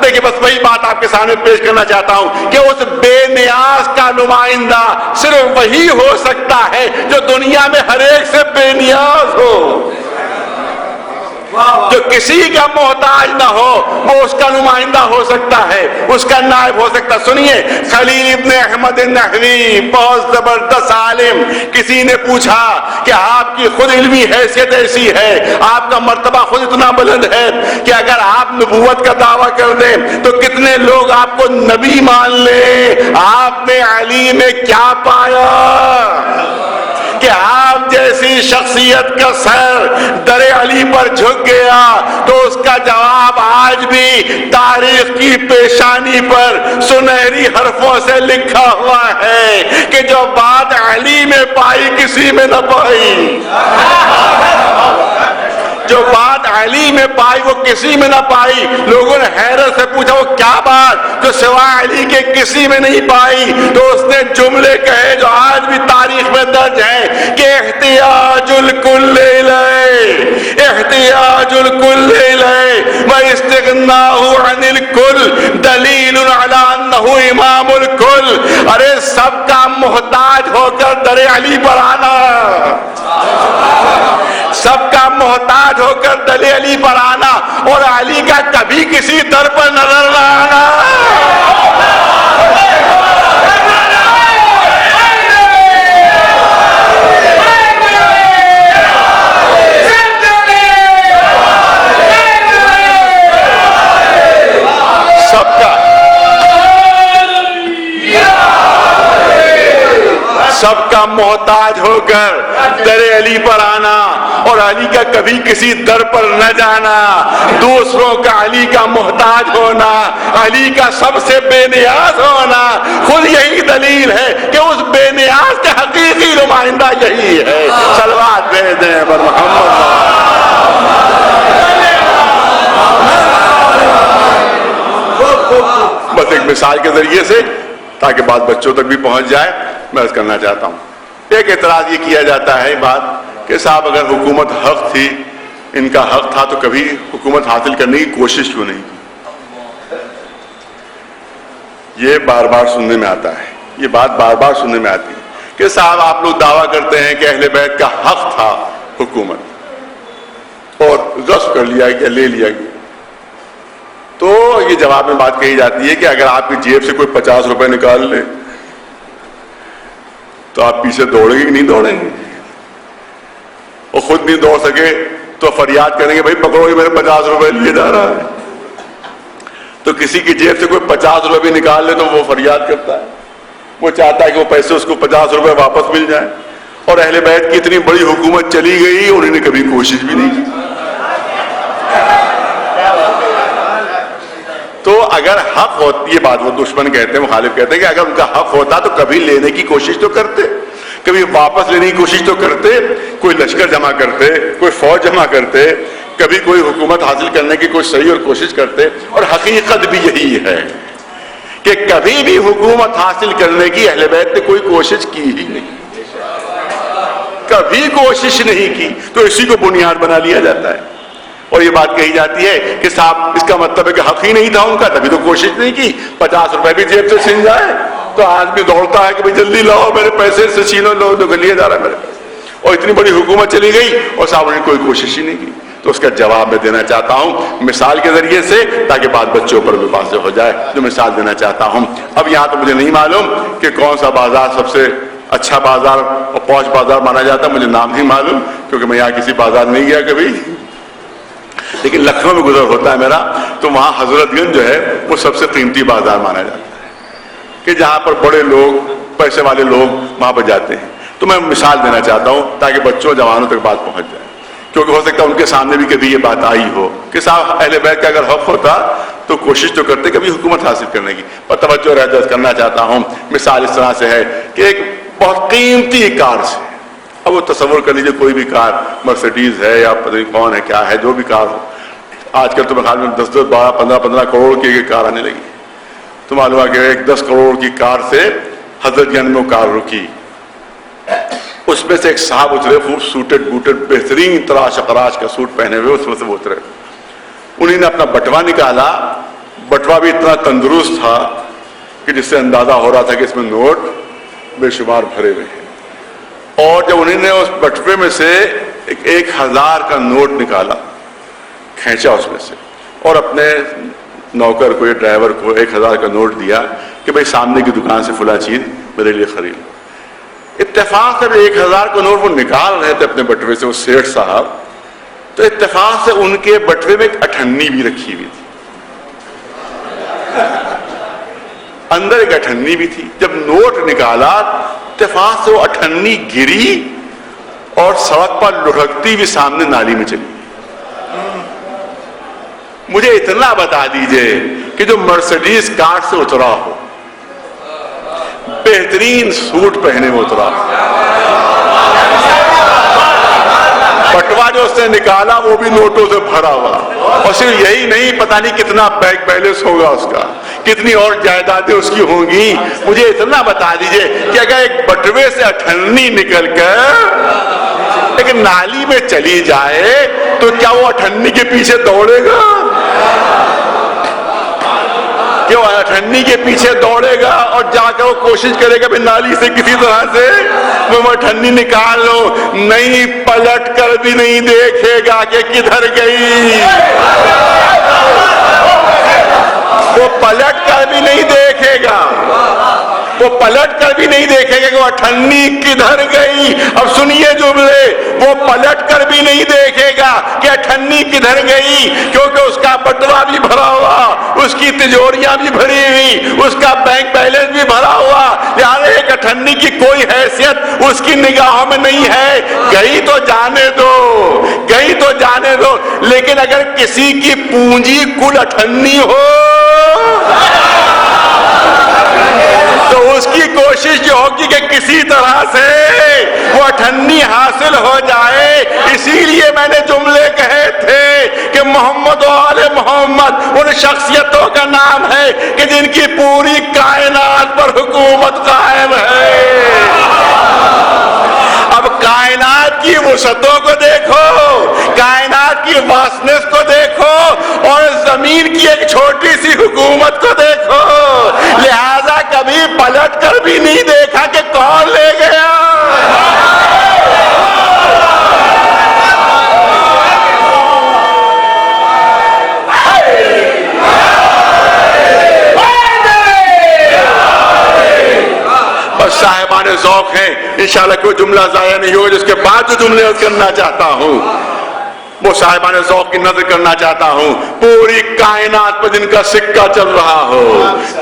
دیکھیں بس وہی بات آپ کے سامنے پیش کرنا چاہتا ہوں کہ اس بے نیاز کا نمائندہ صرف وہی ہو سکتا ہے جو دنیا میں ہر ایک سے بے نیاز ہو، جو کسی کا محتاج نہ ہو. وہ اس کا نمائندہ ہو سکتا ہے، اس کا نائب ہو سکتا. سنیے خلیل ابن احمد نحوی بہت زبردست عالم. کسی نے پوچھا کہ آپ کی خود علمی حیثیت ایسی ہے، آپ کا مرتبہ خود اتنا بلند ہے کہ اگر آپ نبوت کا دعویٰ کر دیں تو کتنے لوگ آپ کو نبی مان لیں. آپ نے علی میں کیا پایا کہ آپ جیسی شخصیت کا سر در علی پر جھک گیا؟ تو اس کا جواب آج بھی تاریخ کی پیشانی پر سنہری حرفوں سے لکھا ہوا ہے کہ جو بات علی میں پائی کسی میں نہ پائی. جو بات علی میں پائی وہ کسی میں نہ پائی. لوگوں نے حیرت سے پوچھا وہ کیا بات جو سوائے علی کے کسی میں نہیں پائی؟ تو اس نے جملے کہے جو آج بھی تاریخ میں درج ہیں کہ احتیاج الکل الیہ، احتیاج الکل الیہ و استغناء عن الکل دلیل علی انہ امام الکل. ارے سب کا محتاج ہو کر در علی پر آنا، سب کا محتاج ہو کر در علی پر آنا اور علی کا کبھی کسی در پر نظر نہ آنا. سب کا محتاج ہو کر در علی پر آنا اور علی کا کبھی کسی در پر نہ جانا، دوسروں کا علی کا محتاج ہونا، علی کا سب سے بے نیاز ہونا، خود یہی دلیل ہے کہ اس بے نیاز کے حقیقی نمائندہ یہی ہے۔ صلوات بھیجیں پر محمد۔ بس ایک مثال کے ذریعے سے تاکہ بات بچوں تک بھی پہنچ جائے میں عرض کرنا چاہتا ہوں۔ ایک اعتراض یہ کیا جاتا ہے بات کہ صاحب اگر حکومت حق تھی، ان کا حق تھا، تو کبھی حکومت حاصل کرنے کی کوشش کیوں نہیں کی؟ یہ بار بار سننے میں آتا ہے، یہ بات بار بار سننے میں آتی ہے کہ صاحب آپ لوگ دعویٰ کرتے ہیں کہ اہل بیت کا حق تھا حکومت اور غصب کر لیا گیا، لے لیا گیا۔ تو یہ جواب میں بات کہی جاتی ہے کہ اگر آپ کی جیب سے کوئی 50 روپے نکال لے تو آپ پیچھے دوڑیں گے کہ نہیں دوڑیں گے؟ اور خود نہیں دوڑ سکے تو فریاد کریں گے بھائی پکڑو یہ میرے 50 روپے لیے جا رہا ہے۔ تو کسی کی جیب سے کوئی 50 روپے بھی نکال لے تو وہ فریاد کرتا ہے، وہ چاہتا ہے کہ وہ پیسے اس کو 50 روپے واپس مل جائیں۔ اور اہل بیت کی اتنی بڑی حکومت چلی گئی، انہوں نے کبھی کوشش بھی نہیں کی۔ تو اگر حق ہوتی، یہ بات وہ دشمن کہتے ہیں، مخالف کہتے ہیں کہ اگر ان کا حق ہوتا تو کبھی لینے کی کوشش تو کرتے، کبھی واپس لینے کی کوشش تو کرتے، کوئی لشکر جمع کرتے، کوئی فوج جمع کرتے، کبھی کوئی حکومت حاصل کرنے کی کوئی صحیح اور کوشش کرتے۔ اور حقیقت بھی یہی ہے کہ کبھی بھی حکومت حاصل کرنے کی اہل بیت نے کوئی کوشش کی ہی نہیں، کبھی کوشش نہیں کی۔ تو اسی کو بنیاد بنا لیا جاتا ہے اور یہ بات کہی جاتی ہے کہ صاحب اس کا مطلب ہے کہ حق ہی نہیں تھا ان کا، تبھی تو کوشش نہیں کی۔ 50 روپے بھی جیب سے چھن جائے تو آدمی دوڑتا ہے کہ بھائی جلدی لاؤ میرے پیسے سے چھینو، لوگ تو لیے جا رہا ہے میرے پیسے۔ اور اتنی بڑی حکومت چلی گئی اور صاحب نے کوئی کوشش ہی نہیں کی۔ تو اس کا جواب میں دینا چاہتا ہوں مثال کے ذریعے سے تاکہ بات بچوں پر بھی واضح ہو جائے، جو مثال دینا چاہتا ہوں۔ اب یہاں تو مجھے نہیں معلوم کہ کون سا بازار سب سے اچھا بازار اور پوش بازار مانا جاتا ہے، مجھے نام نہیں معلوم کیونکہ میں یہاں کسی بازار نہیں گیا کبھی، لیکن لکھنؤ میں گزر ہوتا ہے میرا، تو وہاں حضرت گنج جو ہے وہ سب سے قیمتی بازار مانا جاتا ہے کہ جہاں پر بڑے لوگ، پیسے والے لوگ وہاں پر جاتے ہیں۔ تو میں مثال دینا چاہتا ہوں تاکہ بچوں جوانوں تک بات پہنچ جائے، کیونکہ ہو سکتا ہے ان کے سامنے بھی کبھی یہ بات آئی ہو کہ صاحب اہل بیت کا اگر حق ہوتا تو کوشش تو کرتے کبھی حکومت حاصل کرنے کی۔ پر توجہ رہدت کرنا چاہتا ہوں، مثال اس طرح سے ہے کہ ایک بہت قیمتی کار سے، اب وہ تصور کر لیجیے کوئی بھی کار، مرسیڈیز ہے یا پتہ نہیں کون ہے کیا ہے، جو بھی کار ہو، آج کل تو میرے خیال میں 10 12 15 کروڑ کی کار آنے لگی۔ تو معلوم ہے کہ ایک 10 کروڑ کی کار سے حضرت گنج میں کار رکی، اس میں سے ایک صاحب اترے، خوب سوٹڈ بوٹڈ بہترین تراش اقراش کا سوٹ پہنے ہوئے، اس میں سے وہ اترے۔ انہیں نے اپنا بٹوا نکالا، بٹوا بھی اتنا تندرست تھا کہ جس سے اندازہ ہو رہا تھا کہ اس میں نوٹ بے شمار بھرے ہوئے ہیں۔ اور جب انہوں نے اس بٹوے میں سے 1000 کا نوٹ نکالا، کھینچا اس میں سے، اور اپنے نوکر کو یا ڈرائیور کو 1000 کا نوٹ دیا کہ بھائی سامنے کی دکان سے فلاں چیز میرے لیے خرید۔ اتفاق سے 1000 کا نوٹ وہ نکال رہے تھے اپنے بٹوے سے، وہ سیٹھ صاحب، تو اتفاق سے ان کے بٹوے میں ایک اٹھنی بھی رکھی ہوئی تھی، اندر ایک اٹھنی بھی تھی۔ جب نوٹ نکالا اتفاق سے وہ اٹھنی گری اور سڑک پر لڑھکتی ہوئی سامنے نالی میں چلی۔ مجھے اتنا بتا دیجئے کہ جو مرسیڈیز کار سے اترا ہو، بہترین سوٹ پہنے میں اترا، بٹوا جو اس نے نکالا وہ بھی نوٹوں سے بھرا ہوا، اور صرف یہی نہیں، پتہ نہیں کتنا بینک بیلنس ہوگا اس کا، کتنی اور جائیدادیں اس کی ہوں گی۔ مجھے اتنا بتا دیجئے کہ اگر ایک بٹوے سے اٹھنی نکل کر ایک نالی میں چلی جائے تو کیا وہ اٹھنی کے پیچھے دوڑے گا؟ کہ وہ اٹھنی کے پیچھے دوڑے گا اور جا کر وہ کوشش کرے گا نالی سے کسی طرح سے وہ اٹھنی نکال لو؟ نہیں، پلٹ کر بھی نہیں دیکھے گا کہ کدھر گئی، وہ پلٹ کر بھی نہیں دیکھے گا، وہ پلٹ کر بھی نہیں دیکھے گا کہ وہ اٹھنی کدھر گئی. اب سنیے جملے, وہ پلٹ کر بھی نہیں دیکھے گا کہ اٹھنی کدھر گئی, کیونکہ اس کا بٹوا بھی بھرا ہوا, اس کی تجوریاں بھی بھری ہوئی, اس کا بینک بیلنس بھی بھرا ہوا. یعنی ایک اٹھنی کی کوئی حیثیت اس کی نگاہوں میں نہیں ہے. گئی تو جانے دو, گئی تو جانے دو, لیکن اگر کسی کی پونجی کل اٹھنی ہو تو اس کی کوشش یہ ہوگی کہ کسی طرح سے وہ اٹھنی حاصل ہو جائے. اسی لیے میں نے جملے کہے تھے کہ محمد و آل محمد ان شخصیتوں کا نام ہے کہ جن کی پوری کائنات پر حکومت قائم ہے. اب کائنات کی وسعتوں کو دیکھو, کائنات کی واسنس کو دیکھو, اور زمین کی ایک چھوٹی سی حکومت کو دیکھو. لہذا کبھی پلٹ کر بھی نہیں دیکھا کہ کون لے گیا. صاحبان ذوق ہیں, انشاءاللہ کوئی جملہ ضائع نہیں ہوگا. جس کے بعد جو جملے کرنا چاہتا ہوں وہ صاحبان ذوق کی نظر کرنا چاہتا ہوں. پوری کائنات پر جن کا سکہ چل رہا ہو,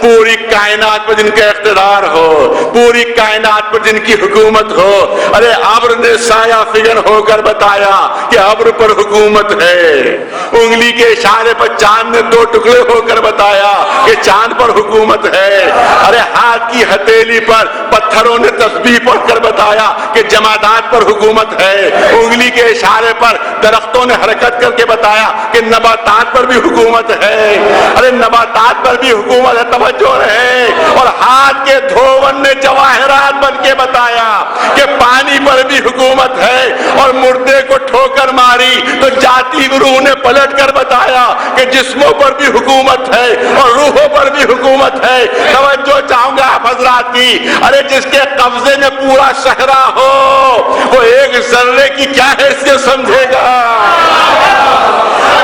پوری کائنات پر جن کا اقتدار ہو, پوری کائنات پر جن کی حکومت ہو. ارے ابر نے سایہ فگن ہو کر بتایا کہ ابر پر حکومت ہے. انگلی کے اشارے پر چاند نے دو ٹکڑے ہو کر بتایا کہ چاند پر حکومت ہے. ارے ہاتھ کی ہتھیلی پر پتھروں نے تسبیح پڑھ کر بتایا کہ جمادات پر حکومت ہے. انگلی کے اشارے پر درختوں نے حرکت کر کے بتایا کہ نباتات پر بھی حکومت ہے. ارے نباتات پر بھی حکومت ہے, توجہ رہے. اور ہاتھ کے دھون نے جواہرات بن کے بتایا کہ پانی پر بھی حکومت ہے. اور مردے کو ٹھوکر ماری تو جاتی روح نے پلٹ کر بتایا کہ جسموں پر بھی حکومت ہے اور روحوں پر بھی حکومت ہے. توجہ چاہوں گا آپ حضرات کی. ارے جس کے قبضے میں پورا صحرا ہو وہ ایک ذرے کی کیا حیثیت سمجھے گا.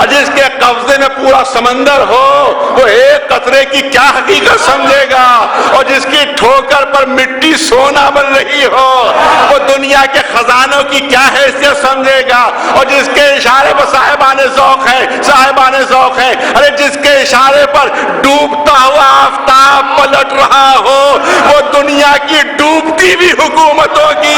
جس کے قبضے میں پورا سمندر ہو وہ ایک قطرے کی کیا حقیقت سمجھے گا. اور جس کی ٹھوکر پر مٹی سونا بن رہی ہو وہ دنیا کے خزانوں کی کیا حیثیت سمجھے گا. اور جس کے اشارے پر صاحبان ذوق ہے, صاحبان ذوق ہے, ارے جس کے اشارے پر ڈوبتا ہوا آفتاب پلٹ رہا ہو وہ دنیا کی ڈوبتی بھی حکومتوں کی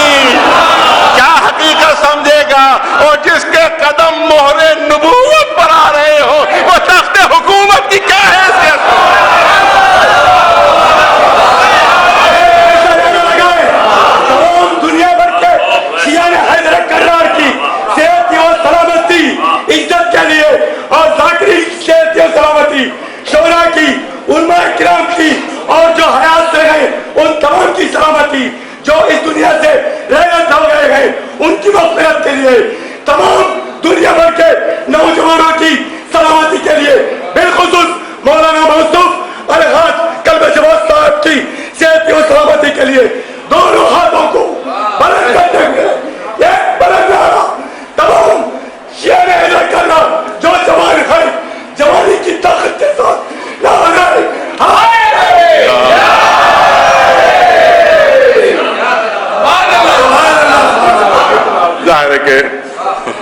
کیا حقیقت سمجھے گا. اور جس کے قدم مہرے نبوت پر آ رہے ہو وہ تخت حکومت کی کیا حیثیت. تمام دنیا بھر کے شیعہ حیدر کرار کی صحت و سلامتی عزت کے لیے اور ذاکری صحت و سلامتی, شورا کی, علماء کرام کی, اور جو حیات سے گئے ان تمام کی سلامتی, جو اس دنیا سے رحمت ہو گئے ہیں ان کی مغفرت کے لیے, تمام دنیا بھر کے نوجوانوں کی سلامتی کے لیے, بالخصوص مولانا موصوف الحاج کلب شباز صاحب کی صحت و سلامتی کے لیے دونوں ہاتھوں کو بلند کرتے ہوئے ایک بلند نعرہ تمام شیعہ حیدر کرار جو جوان ہے جوانی کی طاقت کے ساتھ نعرہ ظاہر ہے کہ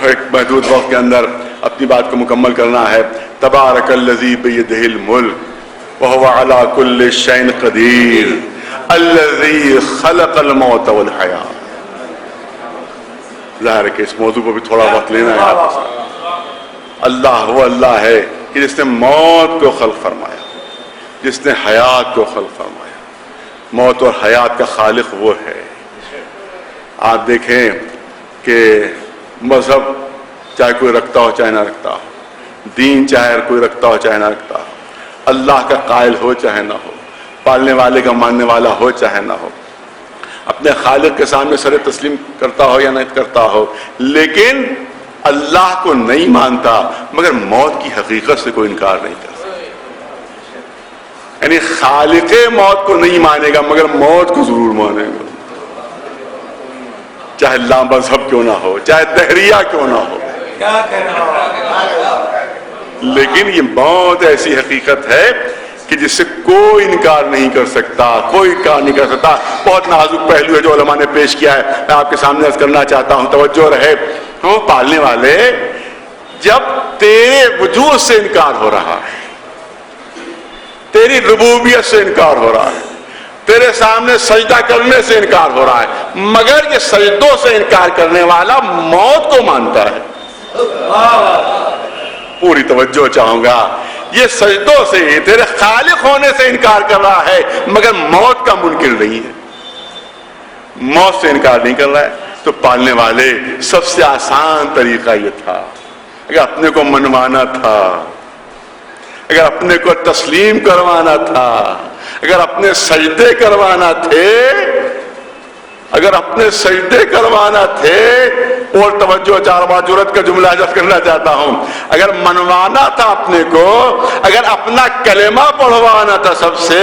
ایک محدود وقت کے اندر اپنی بات کو مکمل کرنا ہے. تبارک الذی بیدہ الملک وہو علی کل شیء قدیر الذی خلق الموت والحیاۃ. ظاہر ہے کہ اس موضوع کو بھی تھوڑا وقت لینا ہے آپ سے. اللہ وہ اللہ ہے کہ جس نے موت کو خلق فرمایا, جس نے حیات کو خلق فرمایا. موت اور حیات کا خالق وہ ہے. آپ دیکھیں کہ مذہب چاہے کوئی رکھتا ہو چاہے نہ رکھتا ہو, دین چاہے کوئی رکھتا ہو چاہے نہ رکھتا ہو, اللہ کا قائل ہو چاہے نہ ہو, پالنے والے کا ماننے والا ہو چاہے نہ ہو, اپنے خالق کے سامنے سر تسلیم کرتا ہو یا نہیں کرتا ہو, لیکن اللہ کو نہیں مانتا مگر موت کی حقیقت سے کوئی انکار نہیں کرتا. یعنی خالق موت کو نہیں مانے گا مگر موت کو ضرور مانے گا, چاہے لا مذہب کیوں نہ ہو, چاہے دہریہ کیوں نہ ہو. لیکن یہ موت ایسی حقیقت ہے کہ جس سے کوئی انکار نہیں کر سکتا، کوئی انکار نہیں کر سکتا. بہت نازک پہلو ہے جو علماء نے پیش کیا ہے، میں آپ کے سامنے عرض کرنا چاہتا ہوں، توجہ رہے. ہم پالنے والے، جب تیرے وجود سے انکار ہو رہا ہے، تیری ربوبیت سے انکار ہو رہا ہے، تیرے سامنے سجدہ کرنے سے انکار ہو رہا ہے، مگر یہ سجدوں سے انکار کرنے والا موت کو مانتا ہے. پوری توجہ چاہوں گا. یہ سجدوں سے، تیرے خالق ہونے سے انکار کر رہا ہے، مگر موت کا منکر نہیں ہے، موت سے انکار نہیں کر رہا ہے. تو پالنے والے، سب سے آسان طریقہ یہ تھا، اگر اپنے کو منوانا تھا، اگر اپنے کو تسلیم کروانا تھا، اگر اپنے سجدے کروانا تھے، اگر اپنے سجدے کروانا تھے، اور توجہ، 4 بار جرأت کا جملہ عرض کرنا چاہتا ہوں، اگر منوانا تھا اپنے کو، اگر اپنا کلمہ پڑھوانا تھا سب سے،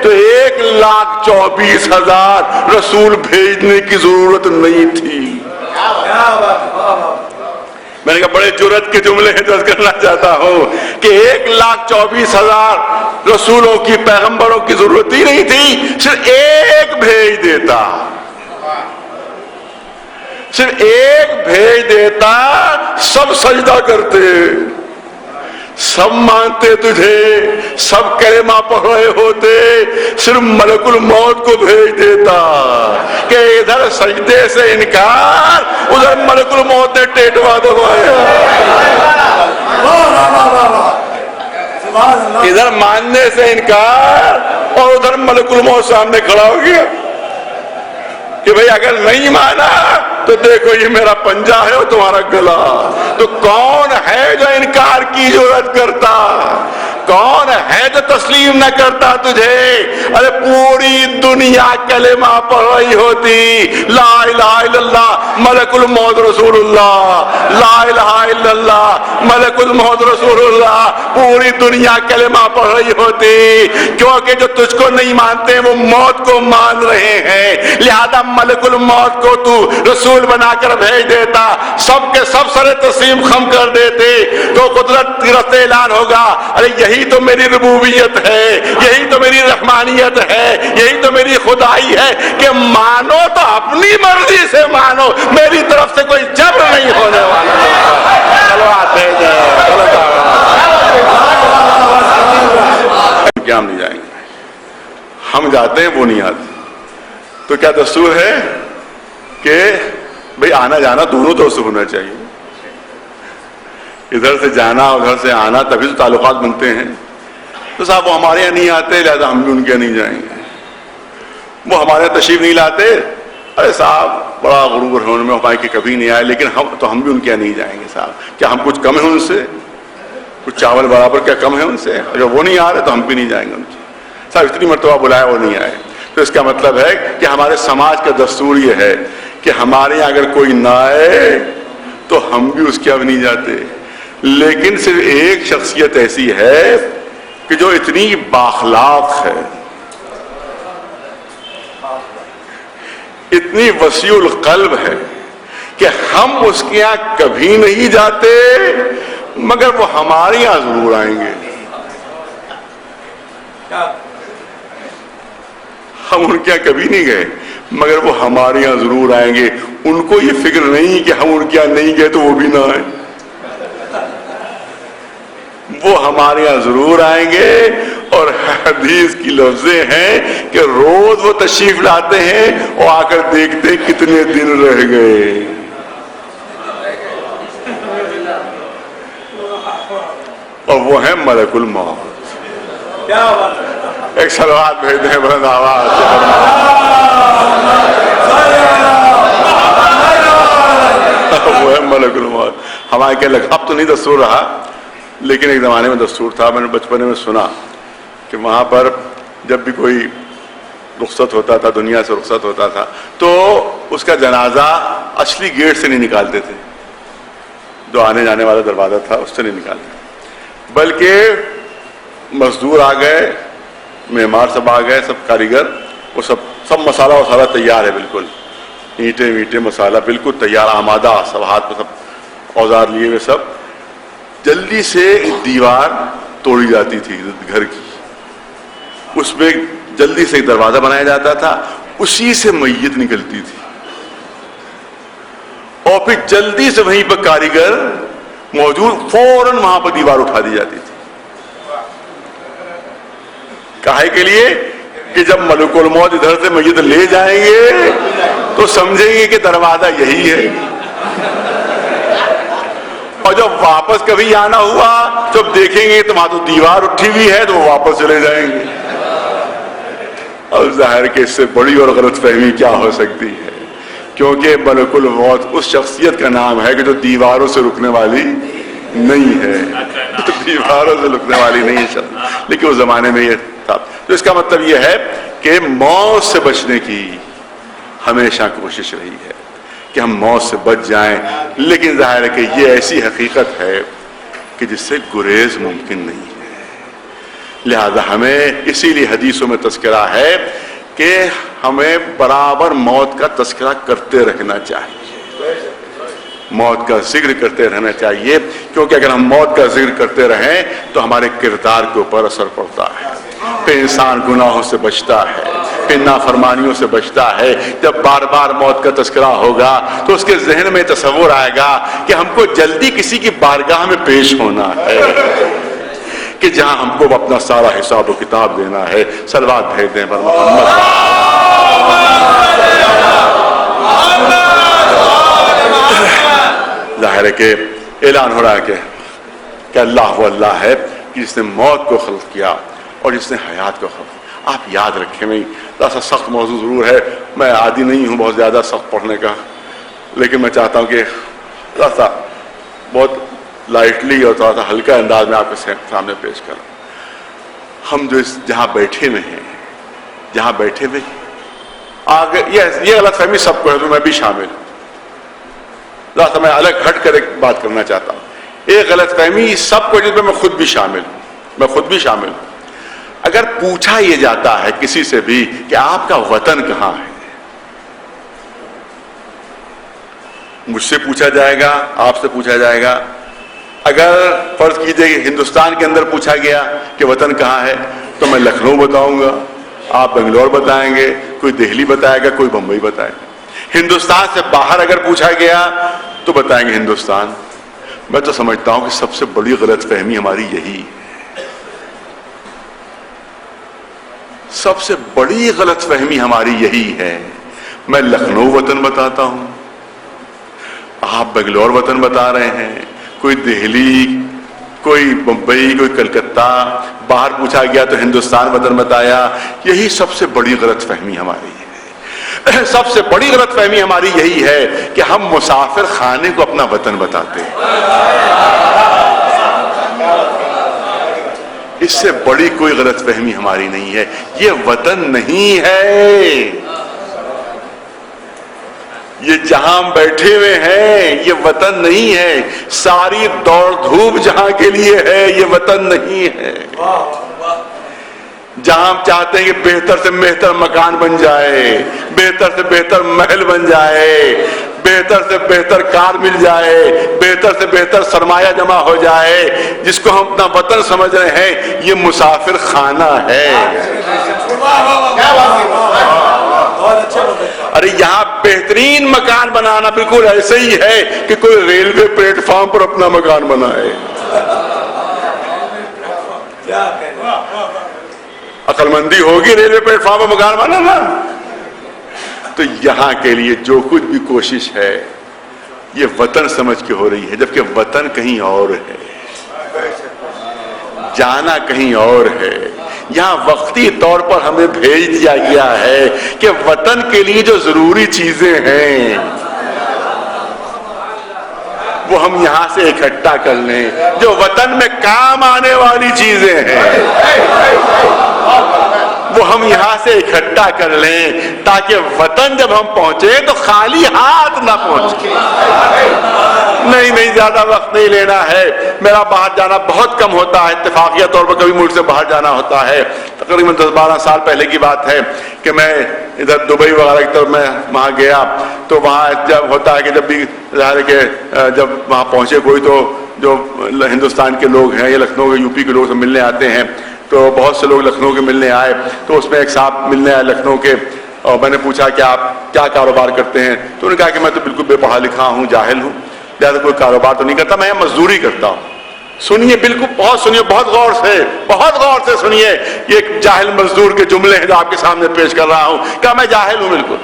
تو 1,24,000 رسول بھیجنے کی ضرورت نہیں تھی. میں نے کہا بڑے جرأت کے جملے ہیں، عرض کرنا چاہتا ہوں کہ 1,24,000 رسولوں کی، پیغمبروں کی ضرورت ہی نہیں تھی، صرف ایک بھیج دیتا، صرف ایک بھیج دیتا، سب سجدہ کرتے، سب مانتے تجھے، سب کلمہ پڑھ رہے ہوتے، صرف ملک الموت کو بھیج دیتا کہ ادھر سجدے سے انکار، ادھر ملک الموت نے ٹیٹوا دبایا، ادھر ماننے سے انکار اور ادھر ملک الموت سامنے کھڑا ہو گیا کہ بھئی اگر نہیں مانا تو دیکھو یہ میرا پنجہ ہے اور تمہارا گلا. تو کون ہے جو انکار کی جرأت کرتا؟ کون ہے جو تسلیم نہ کرتا تجھے؟ ارے پوری دنیا کلمہ پڑھ رہی ہوتی، لا الہ الا اللہ ملک الموت رسول اللہ، لا الہ الا اللہ ملک الموت رسول اللہ، پوری دنیا کلمہ پڑھ رہی ہوتی، کیونکہ جو تجھ کو نہیں مانتے وہ موت کو مان رہے ہیں، لہذا ملک الموت کو تو رسول بنا کر بھیج دیتا، سب کے سب سر تسلیم خم کر دیتے، تو قدرت کی رفت اعلان ہوگا، ارے یہی تو میری ربوبیت ہے، یہی تو میری رحمانیت ہے، یہی تو میری خدائی ہے کہ مانو تو اپنی مرضی سے مانو، میری طرف سے کوئی جبر نہیں ہونے والا. کیا ہم نہیں جائیں گے؟ ہم جاتے ہیں، وہ نہیں آتے. تو کیا دستور ہے کہ بھئی آنا جانا دونوں طرف سے ہونا چاہیے، ادھر سے جانا ادھر سے آنا، تبھی تو تعلقات بنتے ہیں. تو صاحب وہ ہمارے یہاں نہیں آتے، لہذا ہم بھی ان کے نہیں جائیں گے. وہ ہمارے یہاں تشریف نہیں لاتے، ارے صاحب بڑا غرور ہے ان میں ہمارے کہ کبھی نہیں آئے، لیکن ہم بھی ان کے یہاں نہیں جائیں گے. صاحب کیا ہم کچھ کم ہیں ان سے؟ کچھ چاول برابر کیا کم ہے ان سے؟ اگر وہ نہیں آ رہے تو ہم بھی نہیں جائیں گے ان سے. صاحب اتنی مرتبہ بلایا وہ نہیں آئے. تو اس کا مطلب ہے کہ ہمارے سماج کا دستور یہ ہے کہ ہمارے یہاں اگر کوئی نہ آئے تو ہم بھی اس کے یہاں نہیں جاتے. لیکن صرف ایک شخصیت ایسی ہے کہ جو اتنی باخلاق ہے، اتنی وسیع القلب ہے کہ ہم اس کے یہاں کبھی نہیں جاتے، مگر وہ ہمارے یہاں ضرور آئیں گے. ہم ان کے یہاں کبھی نہیں گئے، مگر وہ ہمارے یہاں ضرور آئیں گے. ان کو یہ فکر نہیں کہ ہم ان کے یہاں نہیں گئے تو وہ بھی نہ آئیں، وہ ہمارے یہاں ضرور آئیں گے. اور حدیث کی لفظیں ہیں کہ روز وہ تشریف لاتے ہیں اور آ کر دیکھتے کتنے دن رہ گئے. اور وہ ہیں ملک الموت. ایک صلوات بھیج دیں بلند آواز سے. وہ ہے ملک الموت. ہمارے کیا لگ، اب تو نہیں دستور رہا، لیکن ایک زمانے میں دستور تھا. میں نے بچپنے میں سنا کہ وہاں پر جب بھی کوئی رخصت ہوتا تھا، دنیا سے رخصت ہوتا تھا، تو اس کا جنازہ اصلی گیٹ سے نہیں نکالتے تھے، جو آنے جانے والا دروازہ تھا اس سے نہیں نکالتے، بلکہ مزدور آ گئے، معمار سب آ گئے، سب کاریگر، وہ سب مسالہ وسالہ تیار ہے، بالکل اینٹیں ویٹیں مسالہ بالکل تیار آمادہ، سب ہاتھ میں سب اوزار لیے ہوئے، سب جلدی سے دیوار توڑی جاتی تھی گھر کی. اس میں جلدی سے ایک دروازہ بنایا جاتا تھا, اسی سے میت نکلتی تھی اور پھر جلدی سے وہیں پر کاریگر موجود فوراً وہاں پر دیوار اٹھا دی جاتی تھی. کاہے کے لیے کہ جب ملک الموت ادھر سے میت لے جائیں گے تو سمجھیں گے کہ دروازہ یہی ہے, اور جب واپس کبھی آنا ہوا جب دیکھیں گے تو وہاں تو دیوار اٹھی ہوئی ہے تو وہ واپس چلے جائیں گے. اور ظاہر کہ اس سے بڑی اور غلط فہمی کیا ہو سکتی ہے, کیونکہ ملک الموت اس شخصیت کا نام ہے کہ جو دیواروں سے رکنے والی نہیں ہے, دیواروں سے رکنے والی نہیں ہے, لیکن اس زمانے میں یہ تھا. تو اس کا مطلب یہ ہے کہ موت سے بچنے کی ہمیشہ کوشش رہی ہے کہ ہم موت سے بچ جائیں, لیکن ظاہر ہے کہ یہ ایسی حقیقت ہے کہ جس سے گریز ممکن نہیں ہے. لہذا ہمیں اسی لیے حدیثوں میں تذکرہ ہے کہ ہمیں برابر موت کا تذکرہ کرتے رہنا چاہیے, موت کا ذکر کرتے رہنا چاہیے, کیونکہ اگر ہم موت کا ذکر کرتے رہیں تو ہمارے کردار کے اوپر اثر پڑتا ہے, پھر انسان گناہوں سے بچتا ہے, پھر نافرمانیوں سے بچتا ہے. جب بار بار موت کا تذکرہ ہوگا تو اس کے ذہن میں تصور آئے گا کہ ہم کو جلدی کسی کی بارگاہ میں پیش ہونا ہے, کہ جہاں ہم کو اپنا سارا حساب و کتاب دینا ہے. صلوات بھیج دیں پر محمد. ظاہر ہے کہ اعلان ہو رہا ہے کہ اللہ وہ اللہ ہے جس نے موت کو خلق کیا اور جس نے حیات کو خلق. آپ یاد رکھیں, میں ذرا سا سخت موضوع ضرور ہے, میں عادی نہیں ہوں بہت زیادہ سخت پڑھنے کا, لیکن میں چاہتا ہوں کہ ذرا سا بہت لائٹلی اور تھوڑا سا ہلکا انداز میں آپ کے سامنے پیش کروں. ہم جو جہاں بیٹھے ہوئے ہیں, جہاں بیٹھے ہوئے آگے یہ غلط فہمی سب کو ہے, تو میں بھی شامل ہوں. ذرا سا میں الگ ہٹ کر ایک بات کرنا چاہتا ہوں. ایک غلط فہمی سب کو, جس میں خود بھی شامل ہوں, میں خود بھی شامل ہوں. اگر پوچھا یہ جاتا ہے کسی سے بھی کہ آپ کا وطن کہاں ہے, مجھ سے پوچھا جائے گا, آپ سے پوچھا جائے گا. اگر فرض کیجئے کہ ہندوستان کے اندر پوچھا گیا کہ وطن کہاں ہے تو میں لکھنؤ بتاؤں گا, آپ بنگلور بتائیں گے, کوئی دہلی بتائے گا, کوئی بمبئی بتائے گا. ہندوستان سے باہر اگر پوچھا گیا تو بتائیں گے ہندوستان. میں تو سمجھتا ہوں کہ سب سے بڑی غلط فہمی ہماری یہی ہے, سب سے بڑی غلط فہمی ہماری یہی ہے. میں لکھنؤ وطن بتاتا ہوں, آپ بنگلور وطن بتا رہے ہیں, کوئی دہلی, کوئی بمبئی, کوئی کلکتہ, باہر پوچھا گیا تو ہندوستان وطن بتایا. یہی سب سے بڑی غلط فہمی ہماری ہے. سب سے بڑی غلط فہمی ہماری یہی ہے کہ ہم مسافر خانے کو اپنا وطن بتاتے ہیں. اس سے بڑی کوئی غلط فہمی ہماری نہیں ہے. یہ وطن نہیں ہے, یہ جہاں ہم بیٹھے ہوئے ہیں یہ وطن نہیں ہے. ساری دوڑ دھوپ جہاں کے لیے ہے یہ وطن نہیں ہے. جہاں ہم چاہتے ہیں کہ بہتر سے بہتر مکان بن جائے, بہتر سے بہتر محل بن جائے, بہتر سے بہتر کار مل جائے, بہتر سے بہتر سرمایہ جمع ہو جائے, جس کو ہم اپنا وطن سمجھ رہے ہیں, یہ مسافر خانہ ہے. ارے یہاں بہترین مکان بنانا بالکل ایسے ہی ہے کہ کوئی ریلوے پلیٹ فارم پر اپنا مکان بنائے. عقل مندی ہوگی ریلوے پلیٹ فارم پر مکان بنانا. تو یہاں کے لیے جو کچھ بھی کوشش ہے یہ وطن سمجھ کے ہو رہی ہے, جبکہ وطن کہیں اور ہے, جانا کہیں اور ہے. یہاں وقتی طور پر ہمیں بھیج دیا گیا ہے کہ وطن کے لیے جو ضروری چیزیں ہیں وہ ہم یہاں سے اکٹھا کر لیں, جو وطن میں کام آنے والی چیزیں ہیں وہ ہم یہاں سے اکٹھا کر لیں, تاکہ وطن جب ہم پہنچے تو خالی ہاتھ نہ پہنچے. نہیں زیادہ وقت نہیں لینا ہے. میرا باہر جانا بہت کم ہوتا ہے, اتفاقیہ طور پر کبھی ملک سے باہر جانا ہوتا ہے. تقریباً 10-12 سال پہلے کی بات ہے کہ میں ادھر دبئی وغیرہ کی طرف میں وہاں گیا, تو وہاں جب ہوتا ہے کہ جب بھی ظاہر ہے کہ جب وہاں پہنچے کوئی تو جو ہندوستان کے لوگ ہیں یا لکھنؤ کے یو پی کے لوگ سے ملنے آتے ہیں, تو بہت سے لوگ لکھنؤ کے ملنے آئے، تو اس میں ایک صاحب ملنے آئے لکھنؤ کے، اور میں نے پوچھا کہ آپ کیا کاروبار کرتے ہیں؟ تو انہوں نے کہا کہ میں تو بالکل بے پڑھا لکھا ہوں، جاہل ہوں، لہٰذا کوئی کاروبار تو نہیں کرتا، میں مزدوری کرتا ہوں۔ سنیے، بالکل بہت سنیے، بہت غور سے سنیے، یہ ایک جاہل مزدور کے جملے ہیں جو آپ کے سامنے پیش کر رہا ہوں۔ کہا میں جاہل ہوں بالکل،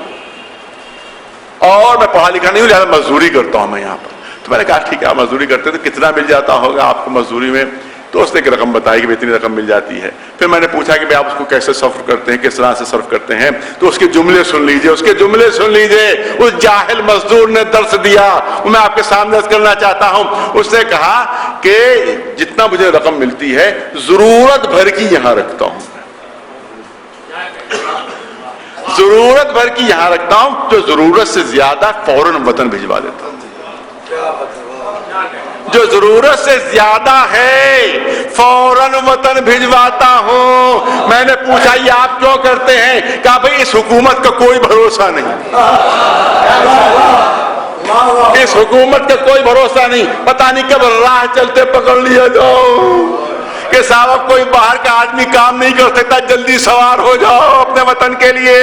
اور میں پڑھا لکھا نہیں ہوں، لہٰذا مزدوری کرتا ہوں میں یہاں پر۔ تو میں نے کہا ٹھیک ہے، آپ مزدوری کرتے تو کتنا مل جاتا ہوگا آپ کو مزدوری میں؟ تو اس نے ایک رقم بتائی کہ اتنی رقم مل جاتی ہے۔ پھر میں نے پوچھا کہ آپ اس کو کیسے صرف کرتے ہیں، کس طرح سے صرف کرتے ہیں؟ تو اس کے جملے سن لیجئے، اس جاہل مزدور نے درس دیا، وہ میں آپ کے سامنے عرض کرنا چاہتا ہوں۔ اس نے کہا کہ جتنا مجھے رقم ملتی ہے ضرورت بھر کی یہاں رکھتا ہوں، ضرورت بھر کی یہاں رکھتا ہوں، جو ضرورت سے زیادہ فوراً وطن بھجوا دیتا ہوں، جو ضرورت سے زیادہ ہے فوراً وطن بھجواتا ہوں۔ میں نے پوچھا یہ آپ کیوں کرتے ہیں؟ کہا بھئی اس حکومت کا کوئی بھروسہ نہیں، اس حکومت کا کوئی بھروسہ نہیں، پتہ نہیں کب راہ چلتے پکڑ لیا جاؤ کہ صاحب کوئی باہر کا آدمی کام نہیں کر سکتا، جلدی سوار ہو جاؤ اپنے وطن کے لیے۔